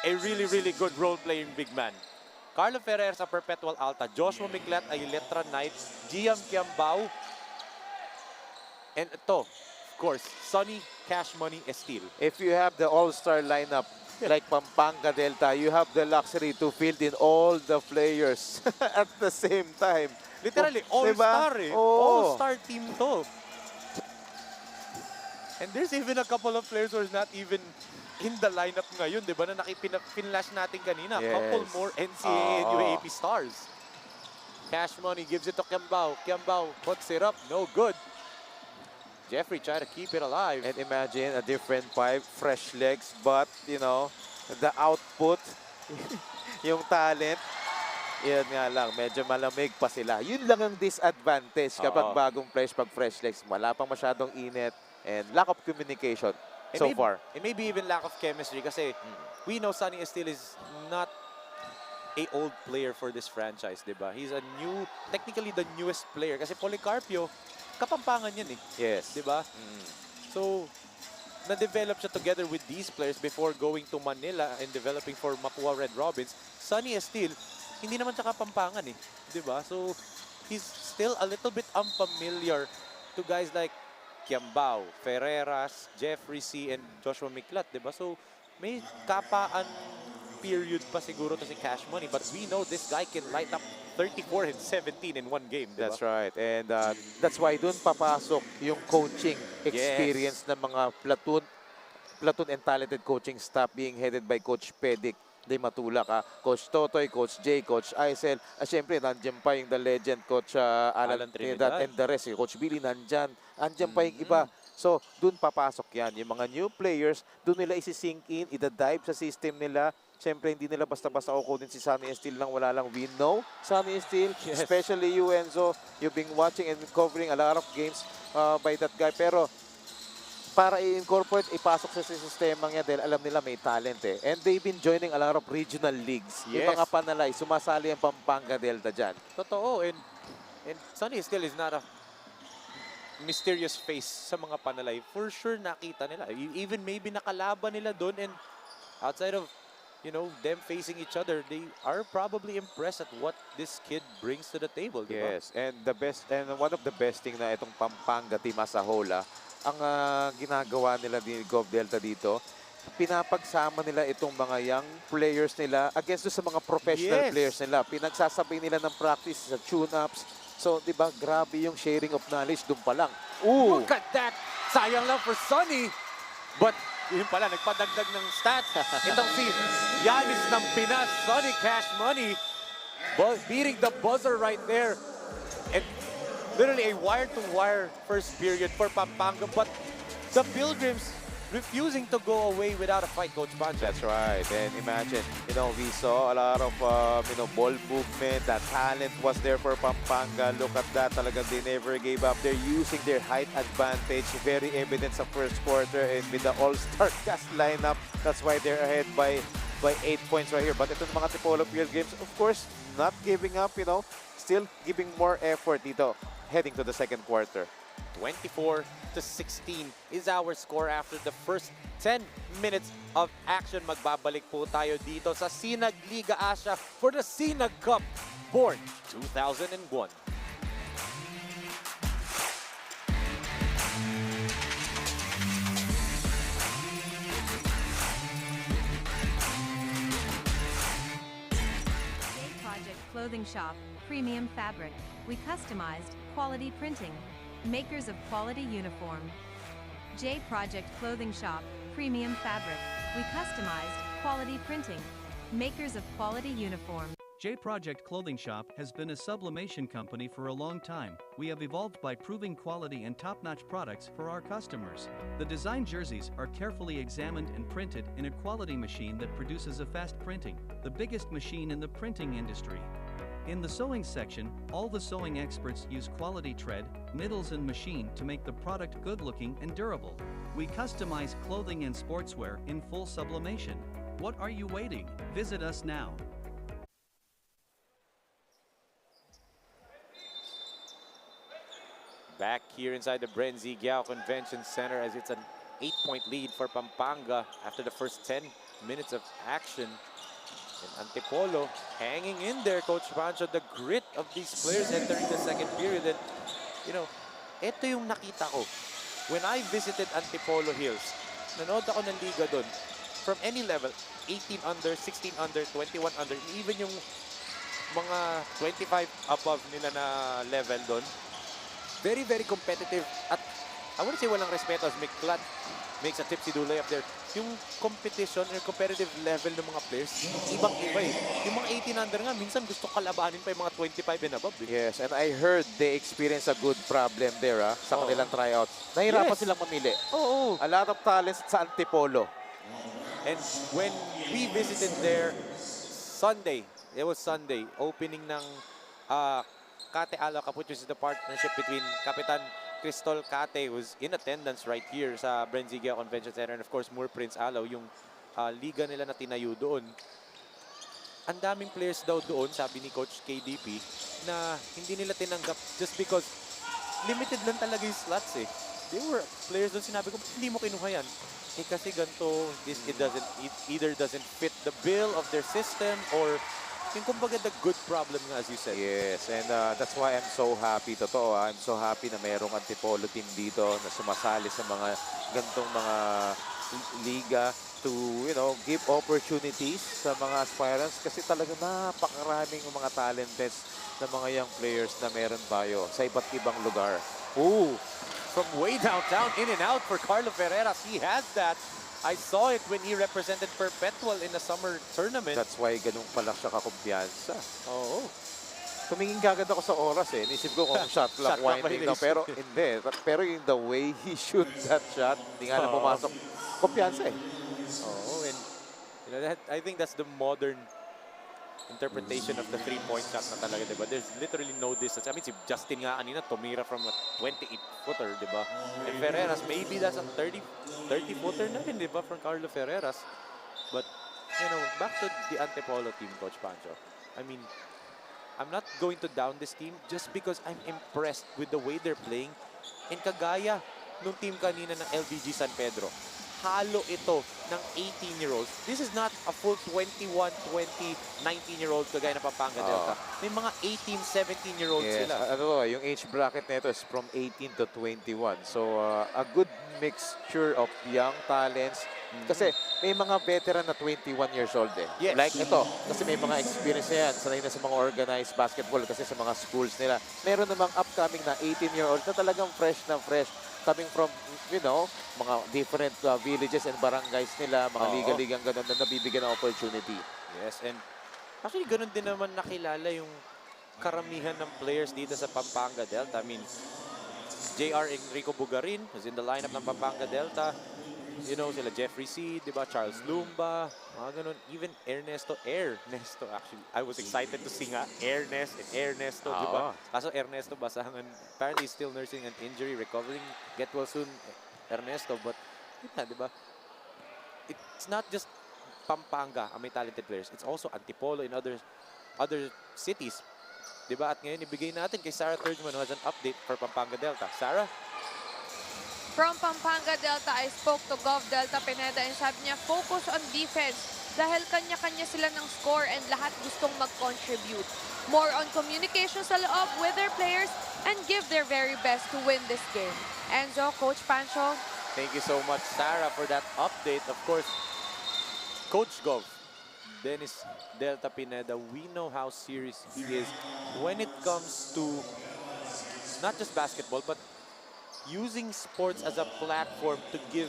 C: A really good role-playing big man. Carlo Ferrer sa Perpetual Alta. Joshua Miklat ay Letra Knight. Giam Kiambao. And ito, of course, Sonny Cash Money Estil.
D: If you have the all-star lineup like Pampanga Delta, you have the luxury to field in all the players at the same time.
C: Literally,
D: Oh,
C: all-star
D: diba?
C: eh.
D: Oo.
C: All-star team to. And there's even a couple of players who are not even in the lineup ngayon, di ba? Na pinlash natin kanina.
D: Yes.
C: Couple more NCAA and UAAP stars. Cash Money gives it to Kiambao. Kiambao puts it up. No good. Jeffrey trying to keep it alive.
D: And imagine a different pipe, fresh legs, but, you know, the output, yung talent, yun nga lang, medyo malamig pa sila. Yun lang ang disadvantage kapag bagong players, pag fresh legs. Wala pang masyadong init and lack of communication so far.
C: It may be even lack of chemistry kasi we know Sonny Estil is not a old player for this franchise, di ba? He's a new, technically the newest player kasi Policarpio, Kapampangan yan eh.
D: Yes.
C: Di ba? So, na-develop siya together with these players before going to Manila and developing for Mapua Red Robins. Sonny Estil, hindi naman siya Kapampangan eh. Di ba? So, he's still a little bit unfamiliar to guys like Kiambao, Ferreras, Jeffrey C, and Joshua Miklat, di ba? So, may kapaan period pa siguro to si Cash Money, but we know this guy can light up 34 and 17 in one game, di ba?
D: That's right. And that's why dun papasok yung coaching experience ng mga platoon and talented coaching staff being headed by Coach Pedic de Matulak, Coach Totoy, Coach Jay, Coach Aisel. Siyempre, nandiyan pa yung the legend, Coach Alan Trinidad, and the rest. Coach Billy, nandyan pa yung iba. So, dun papasok yan. Yung mga new players, dun nila isi-sink in, ida-dive sa system nila. Siyempre, hindi nila basta-basta kukunin si Sonny Estil lang, wala lang. We know Sonny Estil, especially you, Enzo. You've been watching and covering a lot of games by that guy. Pero, para i-incorporate, ipasok sa sistema niya dahil alam nila may talent eh. And they've been joining a lot of regional leagues.
C: Yes.
D: Yung mga panalay, sumasali ang Pampanga Delta dyan.
C: Totoo. And Sonny Estil is not a mysterious face sa mga panalay. For sure, nakita nila. Even maybe nakalaban nila doon, and outside of, you know, them facing each other, they are probably impressed at what this kid brings to the table. Diba?
D: Yes, and one of the best thing na itong Pampanga team as a whole, ang ginagawa nila ni Gov Delta dito, pinapagsama nila itong mga young players nila against sa mga professional players nila. Pinagsasabay nila ng practice sa tune-ups. So, di ba, grabe yung sharing of knowledge doon pa lang. Ooh!
C: Look at that! Sayang lang for Sonny. But, yun pala, nagpadagdag ng stats. Itong si Yanis ng Pinas, Sonny Cash Money, beating the buzzer right there. And literally a wire-to-wire first period for Pampanga. But the Pilgrims refusing to go away without a fight, Coach Pancho.
D: That's right. And imagine, we saw a lot of, ball movement. That talent was there for Pampanga. Look at that. Talagang they never gave up. They're using their height advantage. Very evident sa first quarter. And with the all-star cast lineup, that's why they're ahead by 8 points right here. But ito mga Antipolo Pilgrims, of course, not giving up, still giving more effort dito heading to the second quarter.
C: 24-16 is our score after the first 10 minutes of action. Magbabalik po tayo dito sa SINAG Liga Asya for the SINAG Cup, born 2001.
I: Project Clothing Shop, premium fabric. We customized, quality printing. Makers of quality uniform. J Project Clothing Shop, premium fabric. We customized, quality printing. Makers of quality uniform.
J: J Project Clothing Shop has been a sublimation company for a long time. We have evolved by proving quality and top-notch products for our customers. The design jerseys are carefully examined and printed in a quality machine that produces a fast printing, the biggest machine in the printing industry. In the sewing section, all the sewing experts use quality thread, needles and machine to make the product good-looking and durable. We customize clothing and sportswear in full sublimation. What are you waiting? Visit us now.
C: Back here inside the Bren Guiao Convention Center as it's an 8-point lead for Pampanga after the first 10 minutes of action. And Antipolo hanging in there, Coach Pancho, the grit of these players entering the second period. And, ito yung nakita ko. When I visited Antipolo Hills, nanood ako ng liga doon. From any level, 18 under, 16 under, 21 under, even yung mga 25 above nila na level doon. Very, very competitive. At I wouldn't say walang respeto as Miklat makes a tipsy dulay up there. Yung competition or competitive level ng mga players, ibang-iba eh. Yung mga 18 under nga, minsan gusto kalabanin pa yung mga 25 and above. Eh.
D: Yes, and I heard they experienced a good problem there sa kanilang tryouts. Nahirapan silang mamili.
C: Oo.
D: A lot of talents sa Antipolo.
C: And when we visited there Sunday, it was Sunday, opening ng Kate Ala Kaput, which is the partnership between Kapitan Cristol Kate, who's in attendance right here sa Bren Guiao Convention Center, and of course Moore Prince Alaw, yung liga nila na tinayo doon. Ang daming players daw doon, sabi ni Coach KDP, na hindi nila tinanggap just because limited lang talaga yung slots eh. They were players doon, sinabi ko, hindi mo kinuha yan. Eh kasi ganito, it either doesn't fit the bill of their system or yung kumbaga the good problem nga, as you said.
D: Yes, and that's why I'm so happy. Totoo, I'm so happy na mayroong Antipolo team dito na sumasali sa mga gantong mga liga to, give opportunities sa mga aspirants kasi talaga napakaraming mga talented na mga young players na meron tayo sa iba't ibang lugar.
C: Ooh, from way downtown, in and out for Carlo Ferreras. He has that. I saw it when he represented Perpetual in the summer tournament.
D: That's why ganun pala siya kakumpiyansa.
C: Oo.
D: Tumingin kagad ako sa oras eh. Nisip ko kung shot clock winding na. Pero hindi. Pero yung the way he shoot that shot, hindi nga na pumasok. Kumpiyansa eh.
C: Oo. And I think that's the modern interpretation of the three-point shot na talaga, diba? There's literally no distance. I mean, si Justin nga kanina tumira from a 28-footer, diba? And Ferreras, maybe that's a 30-footer na rin, diba, from Carlo Ferreras. But, back to the Antipolo team, Coach Pancho. I mean, I'm not going to down this team just because I'm impressed with the way they're playing. And kagaya nung team kanina ng LBG San Pedro, halo ito ng 18-year-olds. This is not a full 21, 20, 19-year-old kagaya na Pampanga Delta. May mga 18, 17-year-olds sila.
D: Yung age bracket nito is from 18 to 21. So, a good mixture of young talents. Kasi may mga veteran na 21 years old eh.
C: Yes.
D: Like ito, kasi may mga experience na yan. Sanay na sa mga organized basketball kasi sa mga schools nila. Meron namang upcoming na 18-year-old na talagang fresh na fresh. Coming from, mga different villages and barangays nila, mga liga-ligang ganun na nabibigyan ng opportunity.
C: Yes, and actually ganun din naman nakilala yung karamihan ng players dito sa Pampanga Delta. I mean, JR Enrico Bugarin is in the lineup ng Pampanga Delta. You know, sila Jeffrey C, di ba? Charles Lumba, mga ganun. Even Ernesto, actually. I was excited to see nga Ernesto, di ba? Kaso Ernesto Basangan, apparently still nursing an injury, recovering, get well soon, Ernesto. But, yun nga, di ba? It's not just Pampanga ang may talented players. It's also Antipolo in other cities. Di ba? At ngayon, ibigay natin kay Sarah Thurgman who has an update for Pampanga Delta. Sarah?
F: From Pampanga Delta, I spoke to Gov Delta Pineda and sabi niya, focus on defense dahil kanya-kanya sila ng score and lahat gustong mag-contribute. More on communication sa loob with their players and give their very best to win this game. Enzo, Coach Pancho.
C: Thank you so much, Sarah, for that update. Of course, Coach Gov, Dennis Delta Pineda, we know how serious he is when it comes to not just basketball, but using sports as a platform to give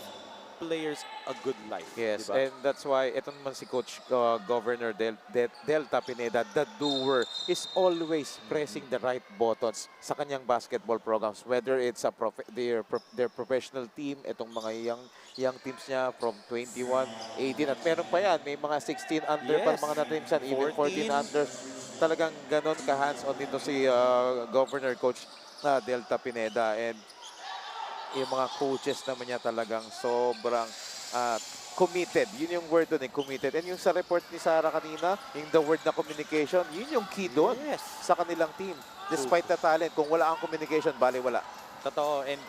C: players a good life.
D: Yes,
C: diba?
D: and that's why ito naman si Coach Governor Delta Pineda, the doer, is always pressing the right buttons sa kanyang basketball programs. Whether it's a their professional team, itong mga young teams niya from 21, 18, at meron pa yan. May mga 16 under pa mga na-teams yan, even 14 under. Talagang ganon ka-hands-on dito si Governor Coach Delta Pineda. And yung mga coaches naman niya talagang sobrang committed. Yun yung word doon, committed. And yung sa report ni Sarah kanina, yung the word na communication, yun yung key doon sa kanilang team. Despite the talent, kung wala ang communication, bali wala.
C: Totoo. And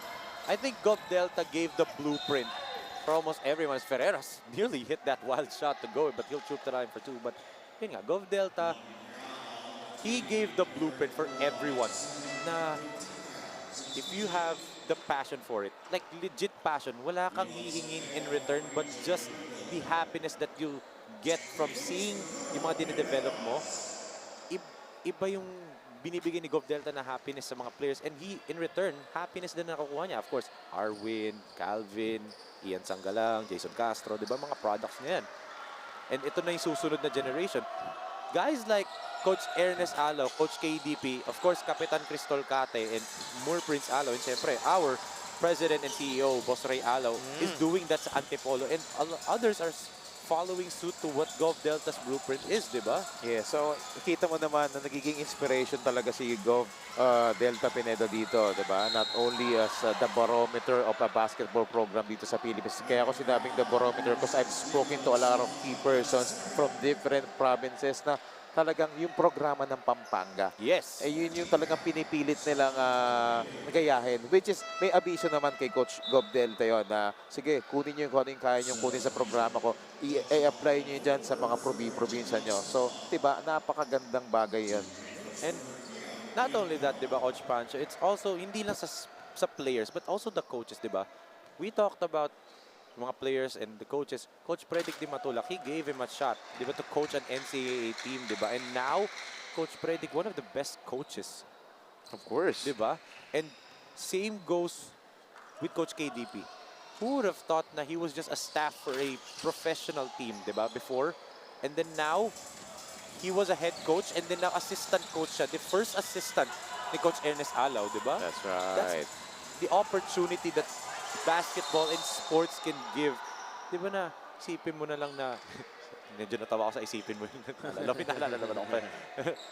C: I think Gov Delta gave the blueprint for almost everyone. Ferreras nearly hit that wild shot to go, but he'll shoot the line for 2. But yun nga, Gov Delta, he gave the blueprint for everyone na if you have the passion for it, like legit passion, wala kang hihingin in return but just the happiness that you get from seeing yung mga dinidevelop mo. Iba yung binibigay ni Gov Delta na happiness sa mga players, and he, in return, happiness din na nakukuha niya. Of course, Arwin, Calvin, Ian Sanggalang, Jason Castro, di ba? Mga products niya yan. And ito na yung susunod na generation. Guys like Coach Ernest Alo, Coach KDP, of course, Kapitan Cristol Cate, and Moore Prince Alo, and siyempre, our President and CEO, Boss Ray Alo, is doing that sa Antipolo, and others are following suit to what Gov Delta's blueprint is, di ba?
D: Yeah, so kita mo naman na nagiging inspiration talaga si Gov Delta Pineda dito, di ba? Not only as the barometer of a basketball program dito sa Philippines. Kaya ako sinabing the barometer because I've spoken to a lot of key persons from different provinces na talagang yung programa ng Pampanga.
C: Yes.
D: Eh yun yung talagang pinipilit nilang gayahin. Which is, may abiso naman kay Coach Gov Delta yun na, sige, kunin nyo yung kung ano yung kaya nyo kunin sa programa ko. I-apply nyo yun dyan sa mga probinsya nyo. So, diba, napakagandang bagay yan.
C: And not only that, diba, Coach Pancho, it's also, hindi lang sa players, but also the coaches, diba? We talked about mga players and the coaches. Coach Predic Di Matulak, he gave him a shot, diba, to coach an NCAA team, diba? And now, Coach Predic, one of the best coaches.
D: Of course.
C: Diba? And same goes with Coach KDP. Who would have thought na he was just a staff for a professional team, diba, before? And then now, he was a head coach, and then now assistant coach siya. The first assistant ni Coach Ernest Alaw, diba?
D: That's right.
C: That's the opportunity that basketball and sports can give. Di ba na, isipin mo na lang na, medyo natawa ako sa isipin mo yun. Naalala naman ako.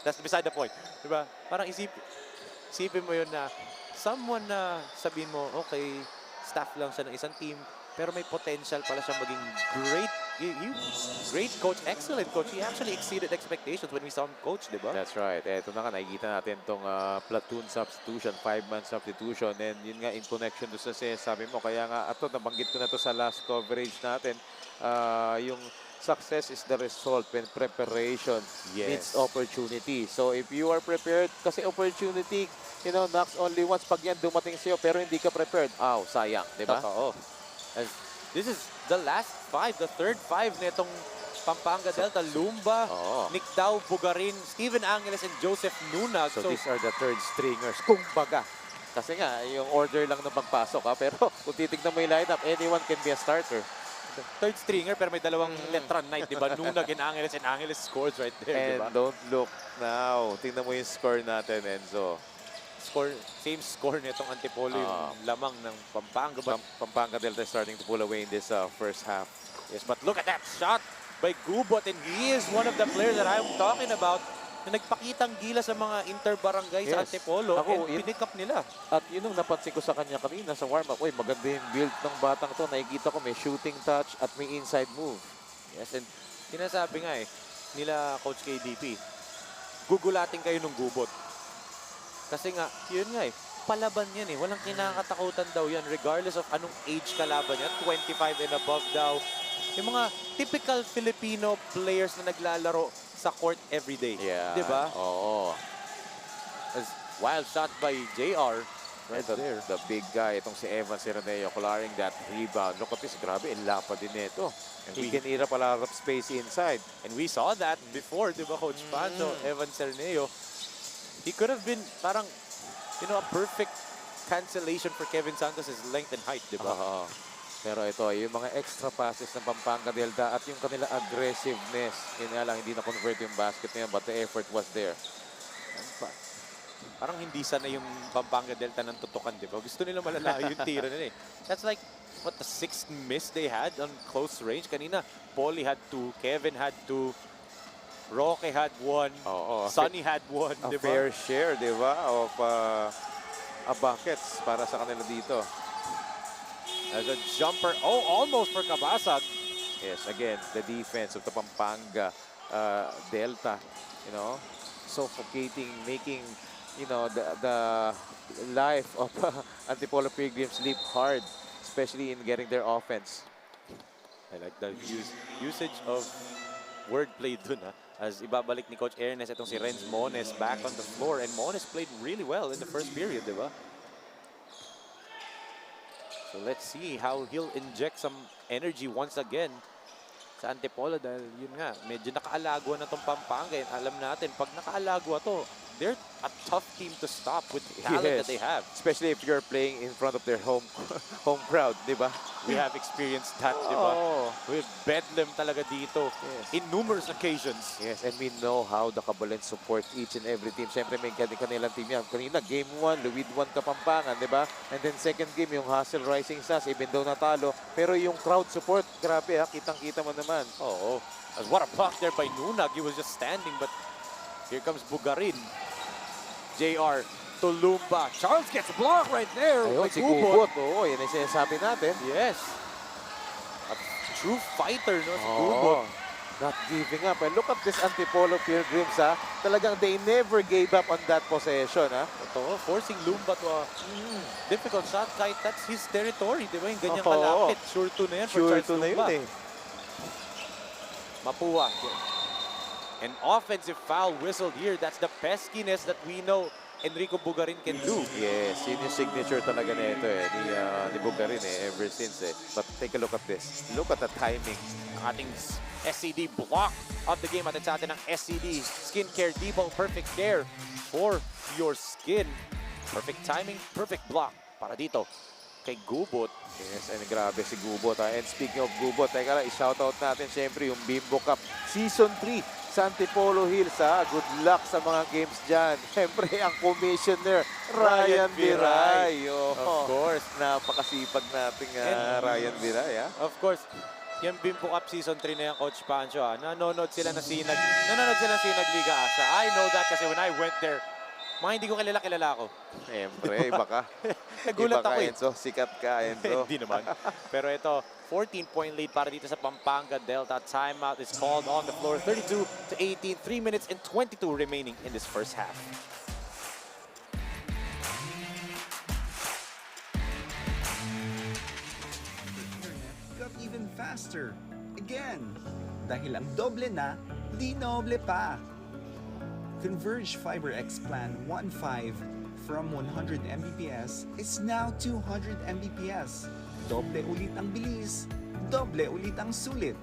C: That's beside the point. Di ba? Parang isipin mo yun na, someone na sabihin mo, okay, staff lang siya ng isang team, pero may potential pala siya maging great coach, excellent coach. He actually exceeded expectations when we saw him coach, di ba?
D: That's right. Eto na nga, nakikita natin itong platoon substitution, 5-man substitution. And yun nga, in connection doon sa sabi mo, kaya nga, ito, nabanggit ko na to sa last coverage natin. Yung success is the result when preparation meets opportunity. So if you are prepared, kasi opportunity, you know, knocks only once. Pag yan dumating sa'yo, pero hindi ka prepared, sayang, di ba?
C: Totoo. This is the last 5, the third 5 nitong Pampanga Delta. Lumba, Nick Dao, Bugarin, Steven Angeles, and Joseph Nunag.
D: So these are the third stringers. Kung baga. Kasi nga, yung order lang na magpasok. Pero kung titignan mo yung lineup, anyone can be a starter.
C: Third stringer, pero may dalawang letra night, di ba? Nunag and Angeles scores right there, di ba?
D: And don't look now. Tingnan mo yung score natin, Enzo.
C: same score nitong Antipolo yung lamang ng Pampanga. But
D: Pampanga Delta is starting to pull away in this first half.
C: yes, but look at that shot by Gubot, and he is one of the players that I'm talking about na nagpakitang gila sa mga inter-barangay sa
D: Yes.
C: Antipolo
D: Ako,
C: and pinick up nila.
D: At yun ang napansin ko sa kanya kanina sa warm-up. Uy, maganda yung build ng batang to. Nakikita ko may shooting touch at may inside move.
C: Yes, and sinasabi nga nila Coach KDP, gugulatin kayo ng Gubot. Kasi nga, yun nga palaban yan Walang kinakatakutan daw yan regardless of anong age kalaban yan. 25 and above daw. Yung mga typical Filipino players na naglalaro sa court every day.
D: Yeah.
C: Diba?
D: Oo.
C: Wild shot by JR.
D: Right there. The big guy, itong si Evan Sereneo, clearing that rebound. Look at this, grabe, ilapa din ito. And he can eat up a lot of space inside.
C: And we saw that before, di ba, Coach Pancho, Evan Cerneo. He could have been parang, a perfect cancellation for Kevin Santos' length and height, di ba?
D: Pero ito, yung mga extra passes ng Pampanga Delta at yung kanila aggressiveness. Yun nga lang, hindi na-convert yung basket niya, but the effort was there.
C: Parang hindi sana yung Pampanga Delta ng tutukan, di ba? Gusto nila malalayo yung tira nila That's like, what, the 6th miss they had on close range? Kanina, Paulie had 2, Kevin had 2, Roque had 1, Sonny had 1,
D: A
C: di ba?
D: fair share, di ba, of buckets para sa kanila dito.
C: As a jumper, almost for Kabasag.
D: Yes, again, the defense of the Pampanga Delta, suffocating, making, the life of Antipolo Pilgrims leap hard, especially in getting their offense.
C: I like the usage of wordplay dun, as ibabalik ni Coach Ernest itong si Renz Mones back on the floor, and Mones played really well in the first period, di ba? So let's see how he'll inject some energy once again sa Antipolo dahil yun nga, medyo nakaalago na itong Pampanga. Alam natin, pag nakaalago to, they're a tough team to stop with the talent that they have.
D: Especially if you're playing in front of their home crowd, di ba?
C: We have experienced that, di ba? We've bedlam talaga dito in numerous occasions.
D: Yes, and we know how the Cabalens support each and every team. Siyempre, may kanilang team yan. Kanina, game 1, Luwid 1 Kapampangan, di ba? And then second game, yung Hustle Rising Stars, even though natalo. Pero yung crowd support, grabe kitang-kita mo naman.
C: As what a block there by Nunag. He was just standing, but here comes Bugarin. JR to Lumba. Charles gets blocked right there.
D: Ayun,
C: by
D: si
C: Gubot.
D: Gubot. Yan ang sinasabi natin.
C: Yes. A true fighter, no? Si Gubot.
D: Not giving up. And look at this Antipolo Pilgrims, Talagang they never gave up on that possession,
C: Ito, forcing Lumba to a difficult shot kahit that's his territory, di ba? Yung ganyang kalapit. Sure to na yan for
D: Sure
C: Charles
D: to na
C: Lumba.
D: yun
C: Mapua. An offensive foul whistled here. That's the peskiness that we know Enrico Bugarin can do.
D: Yes, yun yung signature talaga na ito ni Bugarin ever since But take a look at this. Look at the timing.
C: Ang ating SCD block of the game. At sa atin ng SCD Skincare Depot. Perfect care for your skin. Perfect timing, perfect block para dito kay Gubot.
D: Yes, and grabe si Gubot. And speaking of Gubot, teka lang, i-shoutout natin siyempre yung Bimbo Cup Season 3 sa Antipolo Hills. Good luck sa mga games dyan. Siyempre, ang commissioner, Ryan Biray.
C: Of course.
D: Napakasipag nating Ryan Biray.
C: Of course. Yung Bimbo Cup Season 3 na yan, Coach Pancho, nanonood sila ng SINAG Liga Asya. I know that kasi when I went there, mga hindi ko kilala ako.
D: Siyempre, iba ka.
C: Nagulat
D: iba
C: ako
D: Enzo. Sikat ka, Enzo.
C: Hindi naman. Pero ito, 14-point lead para dito sa Pampanga Delta. Timeout is called on the floor. 32-18, 3 minutes and 22 remaining in this first half.
B: Got even faster. Again. Dahil ang doble na, di noble pa. Converge FiberX Plan 1.5 from 100 Mbps is now 200 Mbps. Doble ulit ang bilis, doble ulit ang sulit.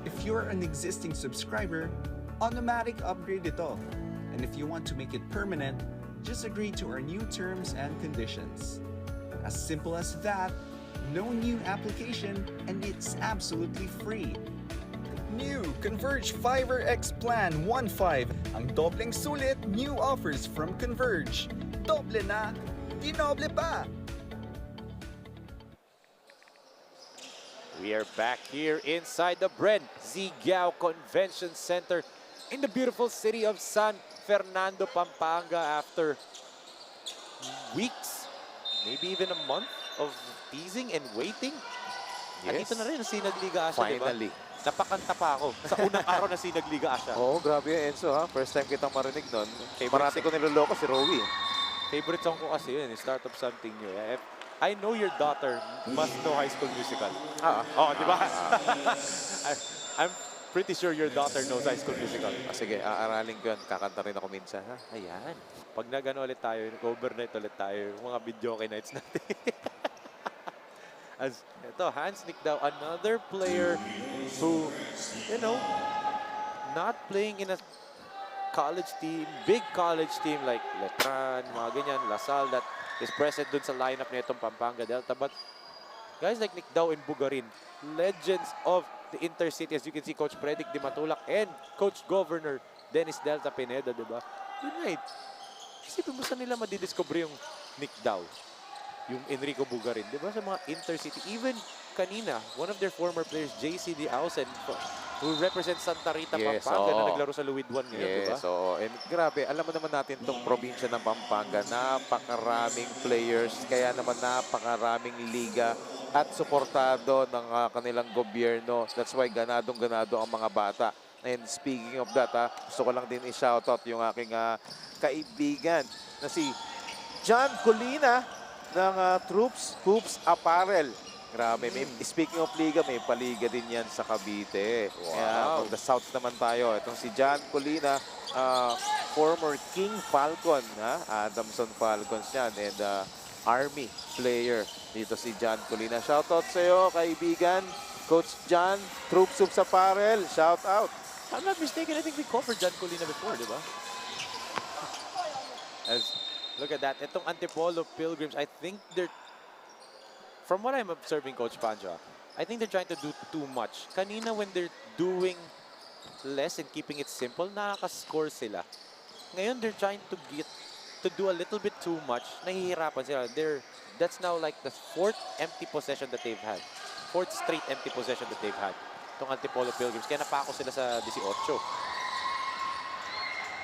B: If you're an existing subscriber, automatic upgrade ito. And if you want to make it permanent, just agree to our new terms and conditions. As simple as that, no new application, and it's absolutely free. New Converge FiberX Plan 1.5. Ang dobleng sulit, new offers from Converge. doble na, dinoble pa.
C: We are back here inside the Bren Guiao Convention Center in the beautiful city of San Fernando, Pampanga after weeks, maybe even a month of teasing and waiting.
D: Yes.
C: Andito na rin ang SINAG Liga Asya,
D: Finally.
C: diba? Napakanta pa ako sa unang araw ng SINAG Liga Asya.
D: Oo, grabe yan, Enzo, ha? First time kitang marinig nun. Parati ko niloloko si Rowie.
C: Favorite song ko kasi yun, Start of Something New. I know your daughter must know High School Musical. Oh, di ba? I'm pretty sure your daughter knows High School Musical.
D: Sige, aaralin ko yan. Kakanta rin ako minsan, ha?
C: Ayan. Pag nagano ulit tayo, overnight ulit tayo, mga video nights natin. As ito, Hans Nick daw, another player who, you know, not playing in a college team, big college team like Letran, mga ganyan, Lasal, that is present dun sa lineup na itong Pampanga Delta. But guys like Nick Daw and Bugarin, legends of the intercity. As you can see, Coach Predic Di Matulak and Coach Governor Dennis Delta Pineda, diba? Unite. Isipin mo sa nila madidiscover yung Nick Daw, yung Enrico Bugarin, diba? Sa mga intercity. Even kanina, one of their former players, JC Di Ausen, who represents Santa Rita, Pampanga, na naglaro sa Luid 1 ngayon, diba?
D: Yes, oo. And grabe, alam mo naman natin itong probinsya ng Pampanga, napakaraming players, kaya naman napakaraming liga at suportado ng kanilang gobyerno. That's why ganadong-ganado ang mga bata. And speaking of that, gusto ko lang din i-shoutout yung aking kaibigan na si John Colina ng Troops Hoops Apparel. Grabe, speaking of liga, may paliga din yan sa Cavite.
C: Wow.
D: Kaya from the south naman tayo. Itong si John Colina, former King Falcon, Adamson Falcons yan, and Army player. Dito si John Colina. Shoutout sa iyo, kaibigan. Coach John, Troops Hoops Apparel, shoutout.
C: I'm not mistaken, I think we covered John Colina before, diba? Look at that. Itong Antipolo Pilgrims, I think they're, from what I'm observing, Coach Pancho, I think they're trying to do too much. Kanina, when they're doing less and keeping it simple, nakaka-score sila. Ngayon, they're trying to do a little bit too much. Nahihirapan sila. That's now like the 4th empty possession that they've had. 4th straight empty possession that they've had. Itong Antipolo Pilgrims. Kaya napako sila sa 18.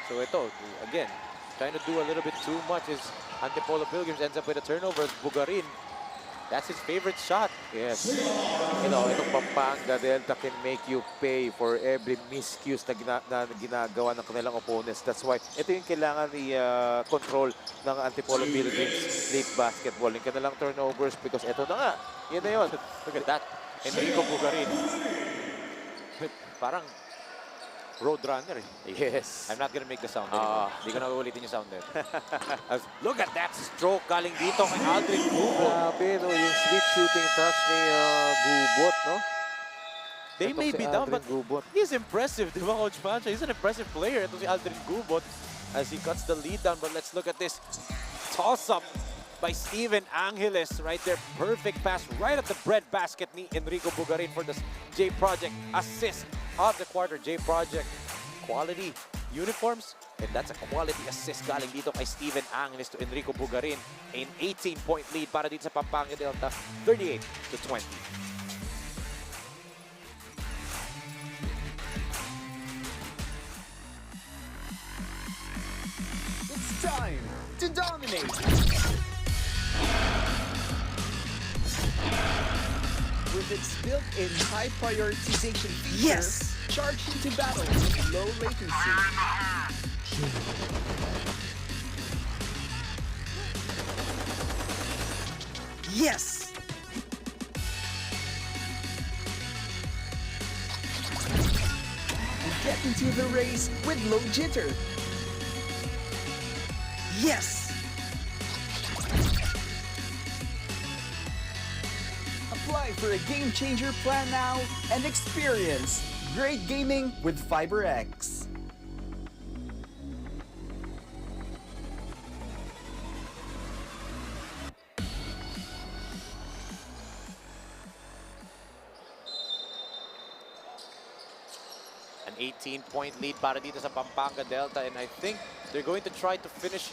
C: So ito, again, trying to do a little bit too much is Antipolo Pilgrims ends up with a turnover. Bugarin, that's his favorite shot.
D: Yes. You know, itong Pampanga Delta can make you pay for every miscues na ginagawa ng kanilang opponents. That's why ito yung kailangan i-control ng Antipolo Pilgrims late basketball. Yung kanilang turnovers because ito na nga. Yun na yun.
C: Look at that. Enrico Bugarin. Parang Roadrunner.
D: Yes.
C: I'm not gonna make the sound anymore. Hindi ko na uulitin yung sound din. Look at that stroke galing dito kay Aldrin Gubot.
D: Grabe, no? Yung sweet shooting touch ni Gubot, no?
C: They may be down, but he's impressive, di ba, Coach Pancho? He's an impressive player. Ito si Aldrin Gubot as he cuts the lead down. But let's look at this toss-up by Steven Angeles right there. Perfect pass right at the bread basket ni Enrico Bugarin for the J Project assist of the quarter. J Project quality uniforms, and that's a quality assist galing dito kay Steven Angeles to Enrico Bugarin. An 18-point lead para dito sa Pampanga Delta, 38-20.
B: It's time to dominate. With its built-in high prioritization feature, charge into battle with low latency. Yes! And get into the race with low jitter. Yes! Apply for a Game Changer plan now and experience great gaming with FiberX.
C: An 18-point lead para dito sa Pampanga Delta, and I think they're going to try to finish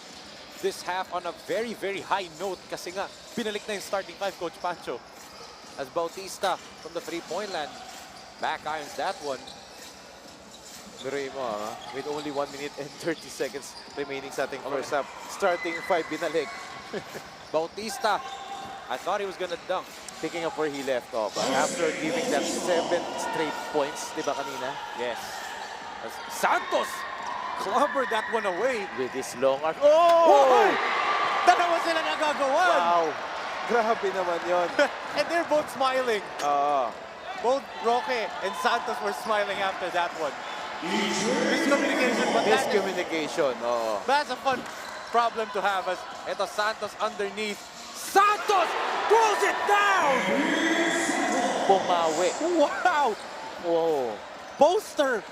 C: this half on a very, very high note kasi nga, pinalik na yung starting five, Coach Pancho. As Bautista from the three-point land, back irons that one.
D: Biruin mo, with only 1 minute and 30 seconds remaining sa ating first half. Starting five, binalik.
C: Bautista, I thought he was gonna dunk.
D: Picking up where he left off. After giving that 7 straight points, di ba kanina?
C: Yes. As Santos clobbered that one away.
D: With his long arm.
C: Oh! Dalawa sila nagagawan.
D: Wow! Grabe naman yon.
C: And they're both smiling.
D: Oo.
C: Both Roque and Santos were smiling after that one. Miscommunication, but
D: Miscommunication, oo.
C: that's a fun problem to have as ito Santos underneath. Santos throws it down!
D: Bumawi.
C: Wow!
D: Wow.
C: Poster!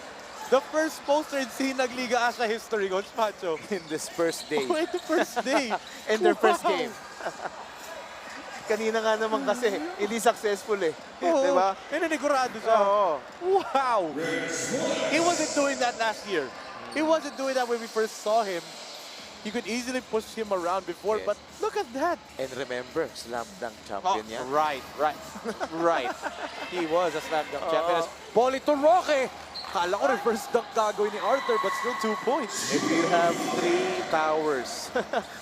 C: The first poster in SINAG Liga Asya history, Coach Pancho.
D: In this first day.
C: Oh, the first day.
D: In their first
C: Wow.
D: game. Kanina nga naman kasi, hindi successful eh.
C: Oo.
D: Di ba?
C: Pinanigurado siya.
D: Oo.
C: Wow! He wasn't doing that last year. He wasn't doing that when we first saw him. You could easily push him around before,
D: Yes.
C: but look at that.
D: And remember, slam dunk champion yan.
C: Right. Right. He was a slam dunk champion. Volley to Roque. Kala ko reverse dunk gagawin ni Arthur, but still 2 points.
D: If you have 3 towers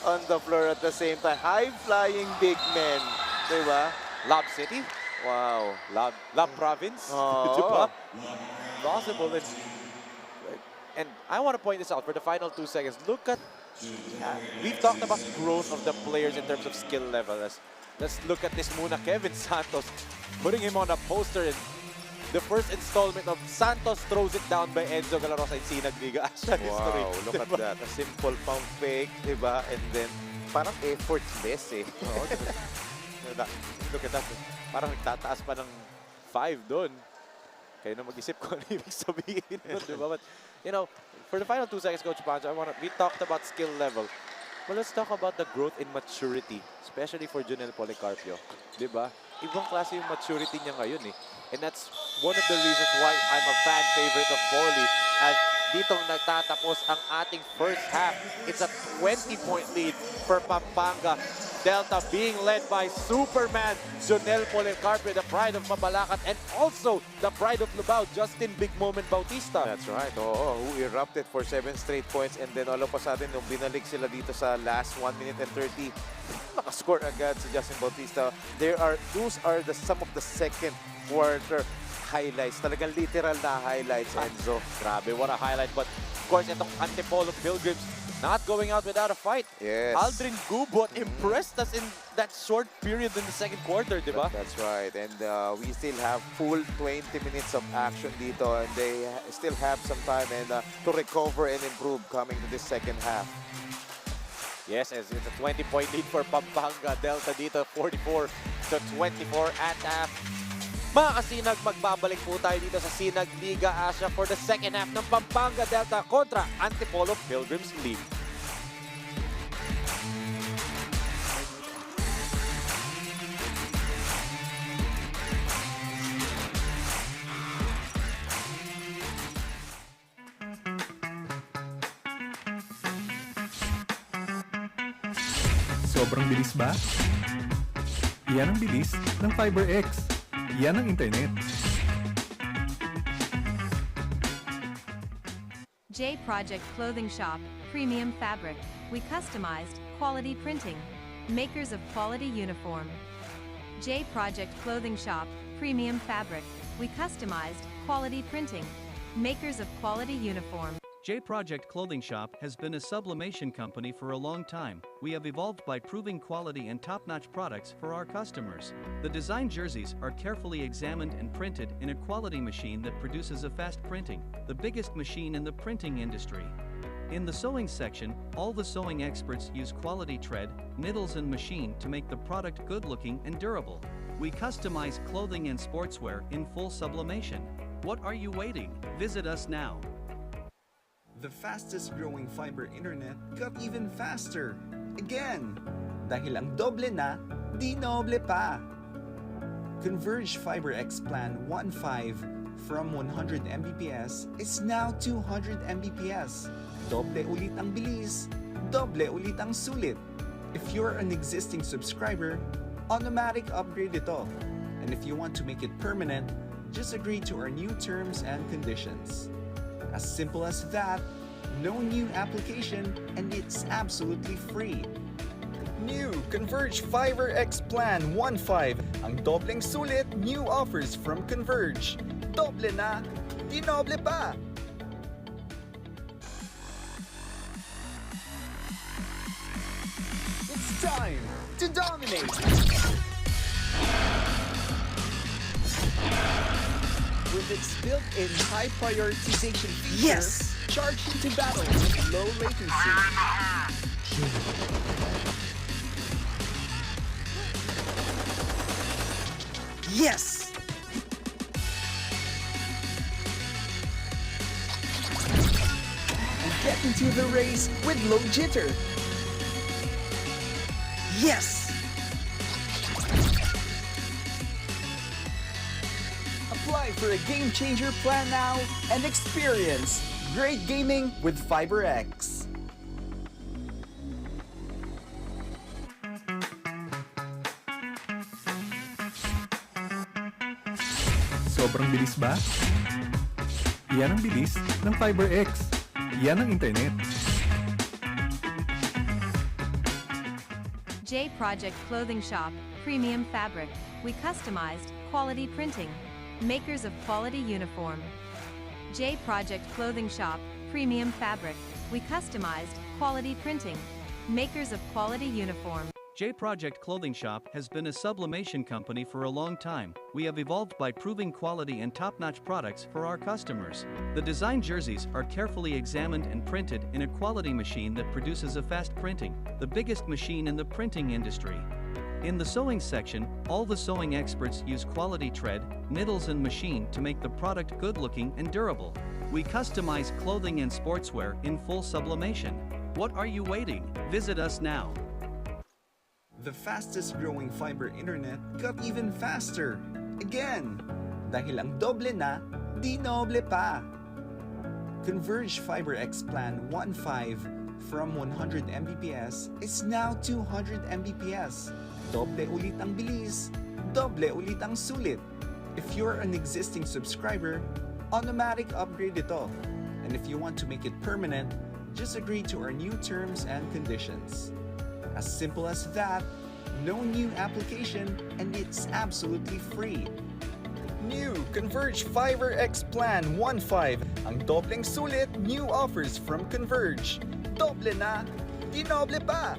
D: on the floor at the same time, high-flying big men. Di ba?
C: Lob City,
D: Wow.
C: Lob Province.
D: Oo.
C: Diba? Possible. And I want to point this out for the final 2 seconds. Look at, we've talked about growth of the players in terms of skill level. Let's look at this muna. Kevin Santos, putting him on a poster in the first installment of Santos throws it down by Enzo Galarosa in SINAG Liga Asya history.
D: Wow, look at that. A simple pump fake, di ba? And then, parang effortless eh.
C: Look at that. Parang nagtataas pa ng 5 doon. Kayo na mag-isip kung ano ibig sabihin doon, di ba? But, you know, for the final 2 seconds, Coach Pancho, we talked about skill level. Well, let's talk about the growth in maturity, especially for Jonel Policarpio. Di ba? Ibang klase yung maturity niya ngayon eh. And that's one of the reasons why I'm a fan favorite of Foley. As ditong nagtatapos ang ating first half. It's a 20-point lead for Pampanga. Delta being led by Superman, Jonel Policarpio, the pride of Mabalacat, and also the pride of Lubao, Justin Big Moment Bautista.
D: That's right. Oo, who erupted for 7 straight points, and then all of a sudden, nung binalik sila dito sa last 1 minute and 30, nakascore agad si Justin Bautista. Those are some of the second quarter highlights. Talagang literal na highlights, Enzo.
C: Grabe, what a highlight. But of course, itong Antipolo Pilgrims not going out without a fight.
D: Yes.
C: Aldrin Gubot impressed us in that short period in the second quarter, di ba?
D: That's right. And we still have full 20 minutes of action dito, and they still have some time and to recover and improve coming to this second half.
C: Yes, it's a 20-point lead for Pampanga. Delta dito, 44-24 at half. Mga kasinag, magbabalik po tayo dito sa SINAG Liga Asya for the second half ng Pampanga Delta kontra Antipolo Pilgrims League.
H: Sobrang bilis ba? Yan ang bilis ng FiberX. Yan ang internet.
I: J Project Clothing Shop, Premium Fabric. We customized, quality printing. Makers of quality uniform. J Project Clothing Shop, Premium Fabric. We customized, quality printing. Makers of quality uniform.
J: J Project Clothing Shop has been a sublimation company for a long time. We have evolved by proving quality and top-notch products for our customers. The design jerseys are carefully examined and printed in a quality machine that produces a fast printing, the biggest machine in the printing industry. In the sewing section, all the sewing experts use quality thread, needles and machine to make the product good-looking and durable. We customize clothing and sportswear in full sublimation. What are you waiting? Visit us now.
B: The fastest growing fiber internet got even faster. Again, dahil ang doble na, di noble pa. Converge FiberX Plan 1.5 from 100 Mbps is now 200 Mbps doble ulit ang bilis, doble ulit ang sulit. If you're an existing subscriber, automatic upgrade ito. And if you want to make it permanent, just agree to our new terms and conditions. As simple as that, no new application, and it's absolutely free. New Converge Fiber X Plan 1.5. Ang dobleng sulit, new offers from Converge. Doble na, dinoble pa! It's time to dominate! With its built-in high prioritization feature, charge into battle with low latency. Yes! And get into the race with low jitter. Yes! Apply for a game changer plan now and experience great gaming with FiberX.
H: Sobrang bilis ba? Yan ang bilis ng FiberX. Yan ang internet.
I: J Project Clothing Shop, Premium Fabric. We customized quality printing. Makers of quality uniform. J Project Clothing Shop, Premium Fabric. We customized quality printing. Makers of quality uniform.
J: J Project Clothing Shop has been a sublimation company for a long time. We have evolved by proving quality and top-notch products for our customers. The design jerseys are carefully examined and printed in a quality machine that produces a fast printing, the biggest machine in the printing industry. In the sewing section, all the sewing experts use quality thread, needles and machine to make the product good-looking and durable. We customize clothing and sportswear in full sublimation. What are you waiting? Visit us now.
B: The fastest growing fiber internet got even faster. Again, dahil ang doble na, dinoble pa. Converge Fiber X Plan 1.5 from 100 Mbps is now 200 Mbps. Doble ulit ang bilis, doble ulit ang sulit. If you're an existing subscriber, automatic upgrade ito. And if you want to make it permanent, just agree to our new terms and conditions. As simple as that, no new application, and it's absolutely free. New Converge Fiber X Plan 1.5. Ang dobleng sulit, new offers from Converge. Doble na, dinoble pa!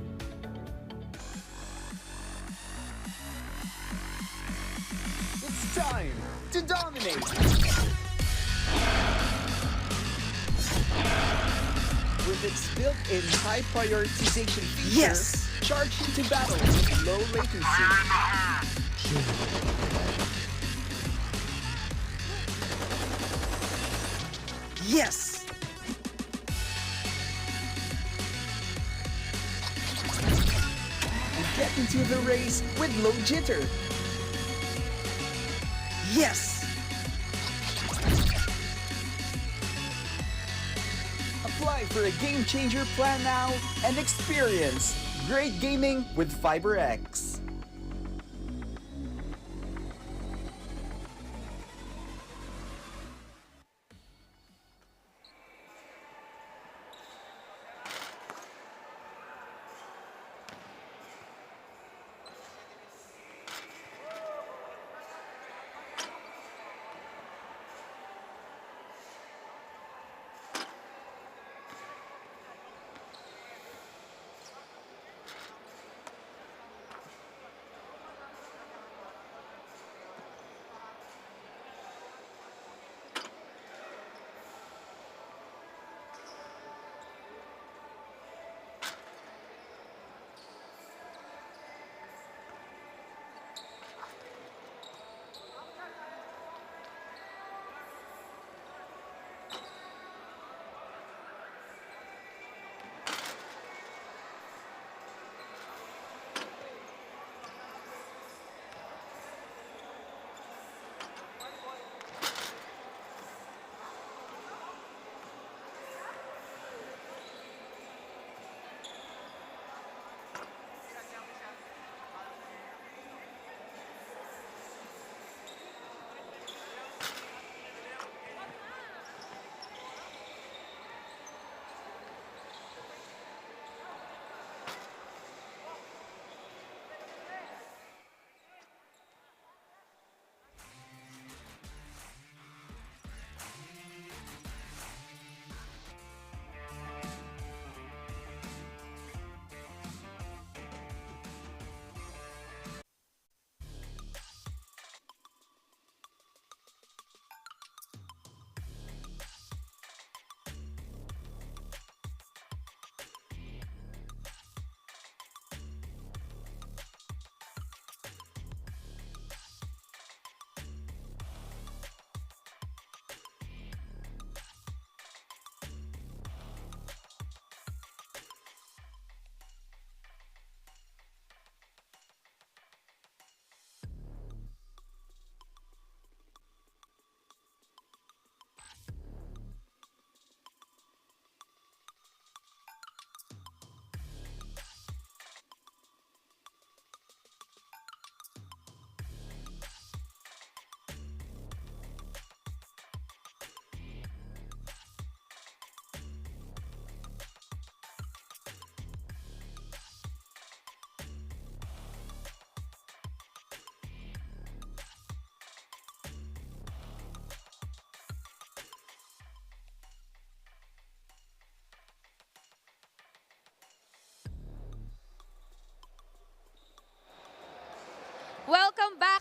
B: It's time to dominate! With its built-in high prioritization feature, charge into battle with low latency. Yes! And get into the race with low jitter. Yes! Apply for a game changer plan now and experience great gaming with FiberX.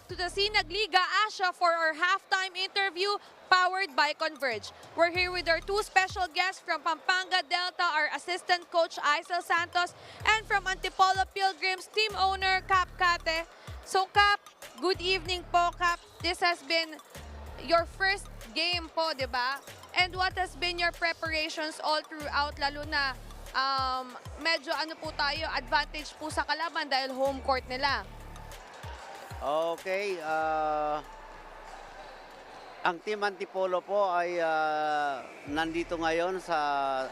F: to the SINAG Liga ASYA for our halftime interview powered by Converge. We're here with our two special guests from Pampanga Delta, our assistant coach Aisel Santos, and from Antipolo Pilgrims, team owner Cap Cate. So Cap, good evening po Cap. This has been your first game po, di ba? And what has been your preparations all throughout, lalo na medyo ano po tayo, advantage po sa kalaban dahil home court nila.
K: Okay, ang Team Antipolo po ay nandito ngayon sa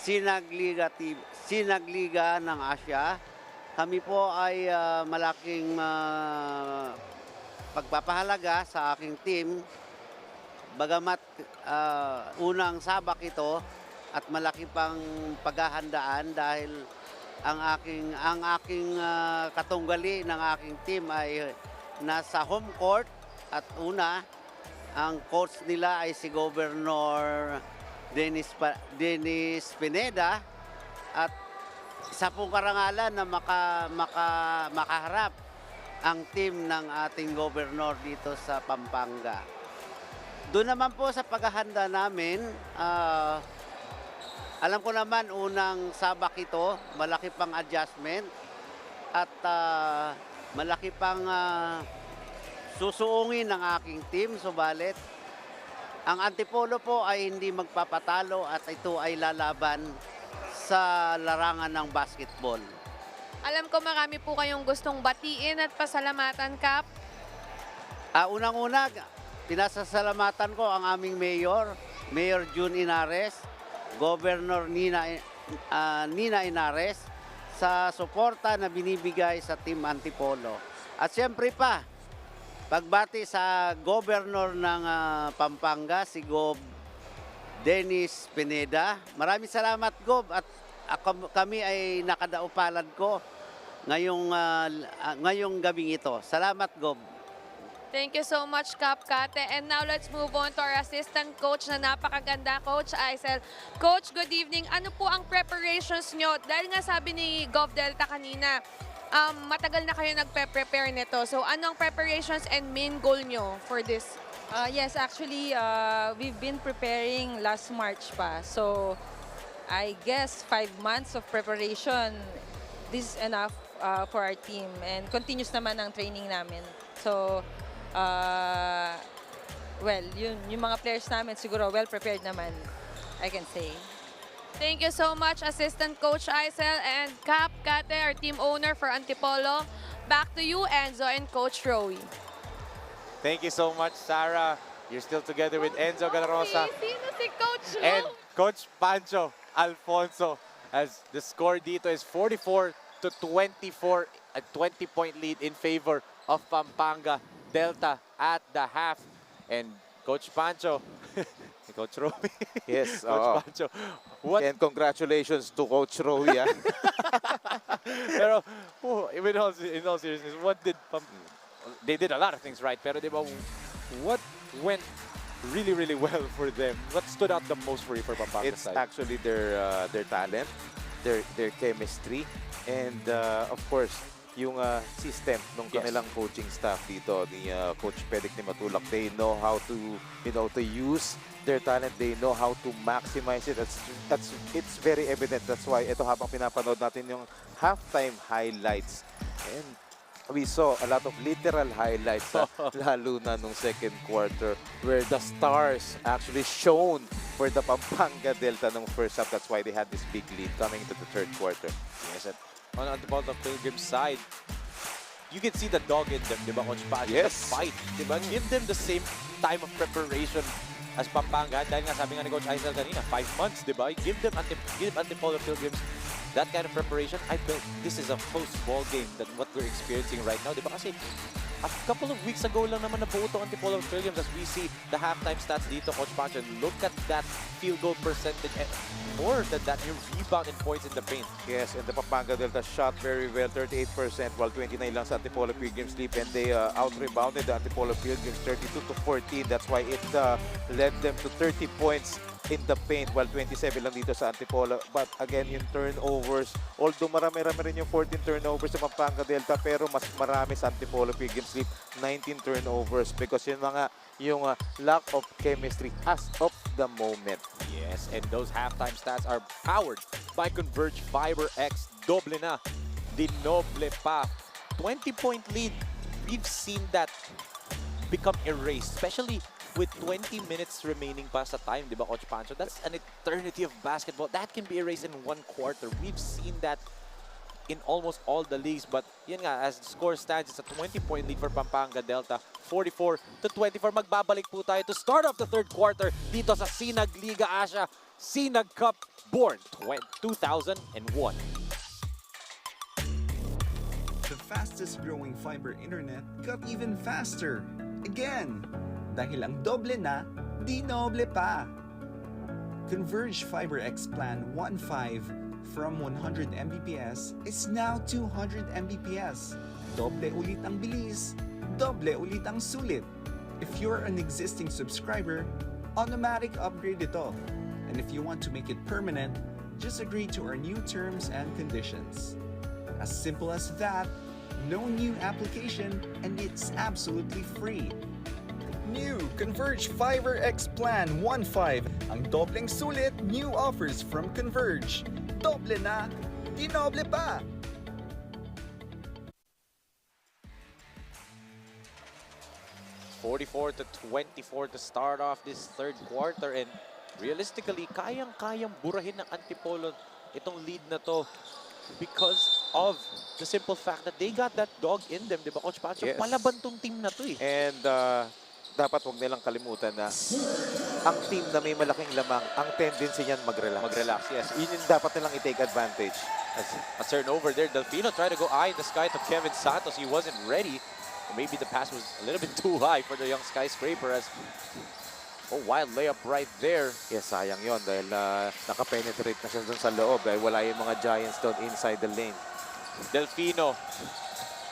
K: SINAG Liga ng Asya. Kami po ay malaking pagpapahalaga sa aking team. Bagamat unang sabak ito at malaki pang paghahandaan dahil ang aking katunggali ng aking team ay nasa home court at una ang coach nila ay si Governor Dennis Pineda at isa pong karangalan na makaharap ang team ng ating gobernador dito sa Pampanga. Doon naman po sa paghahanda namin, alam ko naman unang sabak ito, malaki pang adjustment at malaki pang susuungin ng aking team. Subalit, ang Antipolo po ay hindi magpapatalo at ito ay lalaban sa larangan ng basketball.
F: Alam ko marami po kayong gustong batiin at pasalamatan, Cap.
K: Unang-una, pinasasalamatan ko ang aming Mayor June Inares, Governor Nina Inares, sa suporta na binibigay sa Team Antipolo. At siyempre pa, pagbati sa Governor ng Pampanga, si Gov. Dennis Pineda. Maraming salamat, Gov. At kami ay nakadaupalad ko ngayong gabing ito. Salamat, Gov.
F: Thank you so much, Cap Cate. And now let's move on to our assistant coach na napakaganda, Coach Aisel. Coach, good evening. Ano po ang preparations nyo? Dahil nga sabi ni Gov Delta kanina, matagal na kayo nagpe-prepare nito. So ano ang preparations and main goal nyo for this?
L: Yes, actually, we've been preparing last March pa. So I guess 5 months of preparation, this is enough for our team. And continuous naman ang training namin. So, well, yung mga players namin siguro well prepared naman, I can say.
F: Thank you so much, Assistant Coach Aisel and Cap Cate, our team owner for Antipolo. Back to you, Enzo and Coach Rowie.
C: Thank you so much, Sarah. You're still together with Enzo Galarosa
F: Sino si Coach Ro?
C: and Coach Pancho Alfonso, as the score dito is 44-24, a 20-point lead in favor of Pampanga Delta at the half. And Coach Pancho, Coach Roby.
D: Yes,
C: Coach Pancho. What?
D: And congratulations to Coach Rowie.
C: Pero, in all seriousness, what did they did a lot of things right, pero di ba, what went really, really well for them? What stood out the most for you for Pampanga's
D: It's
C: side?
D: actually their talent, their chemistry, and of course, yung system ng kanilang coaching staff dito ni Coach Pedic ni Matulak. They know how to to use their talent. They know how to maximize it. It's very evident. That's why ito habang pinapanood natin yung halftime highlights, and we saw a lot of literal highlights, lalo na nung second quarter, where the stars actually shone for the Pampanga Delta nung first half. That's why they had this big lead coming into the third quarter.
C: Yes, on the Pilgrims side, you can see the dog in them, di ba, Coach Pancho?
D: Yes.
C: The fight, di ba? Give them the same time of preparation as Pampanga. Dahil nga sabi nga ni Coach Aisel kanina, 5 months, di ba? Give Antipolo Pilgrims that kind of preparation. I bet this is a close ball game than what we're experiencing right now, di ba? Kasi a couple of weeks ago lang naman nabuo itong Antipolo Pilgrims as we see the halftime stats dito, Coach Pancho. Look at that field goal percentage and more than that, yung rebound and points in the paint.
D: Yes, and the Pampanga Delta shot very well, 38%, while 29 lang sa Antipolo Pilgrims lead, and they out-rebounded the Antipolo Pilgrims 32-14. That's why it led them to 30 points in the paint while 27 lang dito sa Antipolo. But again, yung turnovers, although marami-rami rin yung 14 turnovers sa Pampanga Delta, pero mas marami sa Antipolo Pilgrims League, 19 turnovers because yung lack of chemistry as of the moment.
C: Yes, and those halftime stats are powered by Converge Fiber X. Doble na, dinoble pa. 20-point lead, we've seen that become erased, especially with 20 minutes remaining pa sa time, di ba, Coach Pancho? That's an eternity of basketball. That can be erased in 1 quarter. We've seen that in almost all the leagues. But yun nga, as the score stands, it's a 20-point lead for Pampanga Delta. 44-24. Magbabalik po tayo to start off the third quarter dito sa SINAG Liga Asya, SINAG Cup, born 2001.
B: The fastest growing fiber internet got even faster. Again, dahil ang doble na, dinoble pa. Converge Fiber X Plan 1.5 from 100 Mbps is now 200 Mbps. Doble ulit ang bilis, doble ulit ang sulit. If you're an existing subscriber, automatic upgrade ito. And if you want to make it permanent, just agree to our new terms and conditions. As simple as that, no new application, and it's absolutely free. New Converge Fiber X Plan 1.5. Ang dobleng sulit, new offers from Converge. Doble na, dinoble pa!
C: (44-24) to start off this third quarter, and realistically, kayang-kayang burahin ng Antipolo itong lead na to because of the simple fact that they got that dog in them, di ba, Coach Pancho?
D: Yes.
C: Palaban tong team na to eh.
D: And dapat wag nilang kalimutan na ang team na may malaking lamang, ang tendency niyan mag-relax.
C: Mag-relax, yes.
D: Yun yung dapat nilang i-take advantage.
C: A turnover there. Delfino tried to go eye in the sky to Kevin Santos. He wasn't ready. Or maybe the pass was a little bit too high for the young skyscraper as wild layup right there.
D: Yes, sayang yon dahil nakapenetrate na siya dun sa loob dahil wala yung mga Giants doon inside the lane.
C: Delfino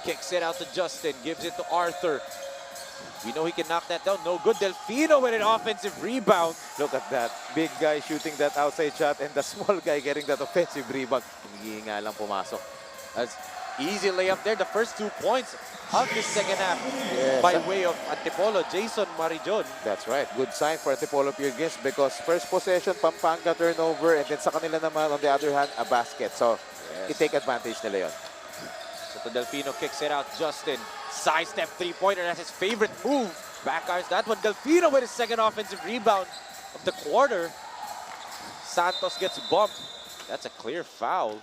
C: kicks it out to Justin, gives it to Arthur. We know he can knock that down. No good. Delfino with an offensive rebound.
D: Look at that. Big guy shooting that outside shot and the small guy getting that offensive rebound. Hindi nga lang pumasok.
C: That's easy layup there. The first 2 points of the second half by way of Antipolo, Jason Marijon.
D: That's right. Good sign for Antipolo Pilgrims because first possession, Pampanga turnover, and then sa kanila naman, on the other hand, a basket. So, i-take advantage nila yun.
C: So, Delfino kicks it out. Justin, sidestep three-pointer. That's his favorite move. Backirds that one. Delfino with his second offensive rebound of the quarter. Santos gets bumped. That's a clear foul.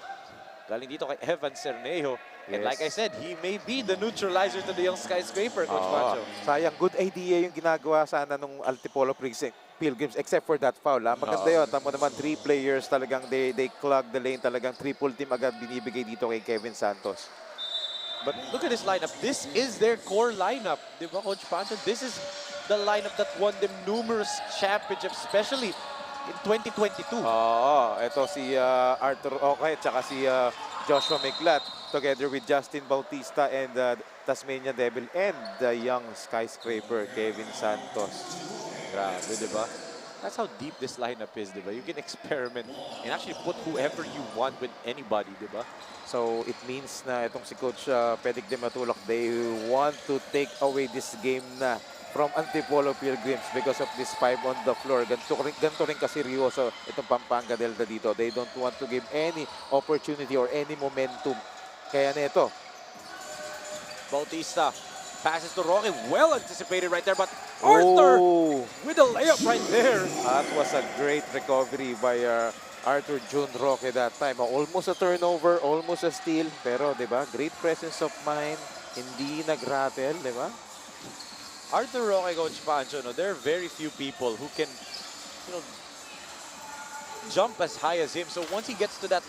C: Galing dito kay Evan Cernejo. And like I said, he may be the neutralizer to the young skyscraper, Coach Pancho.
D: Sayang, good idea yung ginagawa sana nung Antipolo Pilgrims except for that foul. Maganda yun. Tamo naman, 3 players talagang they clog the lane. Talagang triple team agad binibigay dito kay Kevin Santos.
C: But look at this lineup. This is their core lineup. Di ba, Coach Pancho? This is the lineup that won them numerous championships, especially in 2022.
D: Ito si Arthur Oke, tsaka si Joshua Miglat, together with Justin Bautista and Tasmania Devil and the young skyscraper, Kevin Santos.
C: Grabe, di ba? That's how deep this lineup is, di ba? You can experiment and actually put whoever you want with anybody, di ba?
D: So, it means na itong si Coach Pedig de Matulak, they want to take away this game na from Antipolo Pilgrims because of this 5 on the floor. Ganito rin kaseryoso itong Pampanga Delta dito. They don't want to give any opportunity or any momentum. Kaya nito.
C: Bautista passes to Roque. Well anticipated right there, but Arthur with a layup right there.
D: That was a great recovery by Arthur June Roque that time. Almost a turnover, almost a steal. Pero, di ba, great presence of mind. Hindi nag-rattle, di ba?
C: Arthur Roque, Coach Pancho, no, there are very few people who can, jump as high as him. So once he gets to that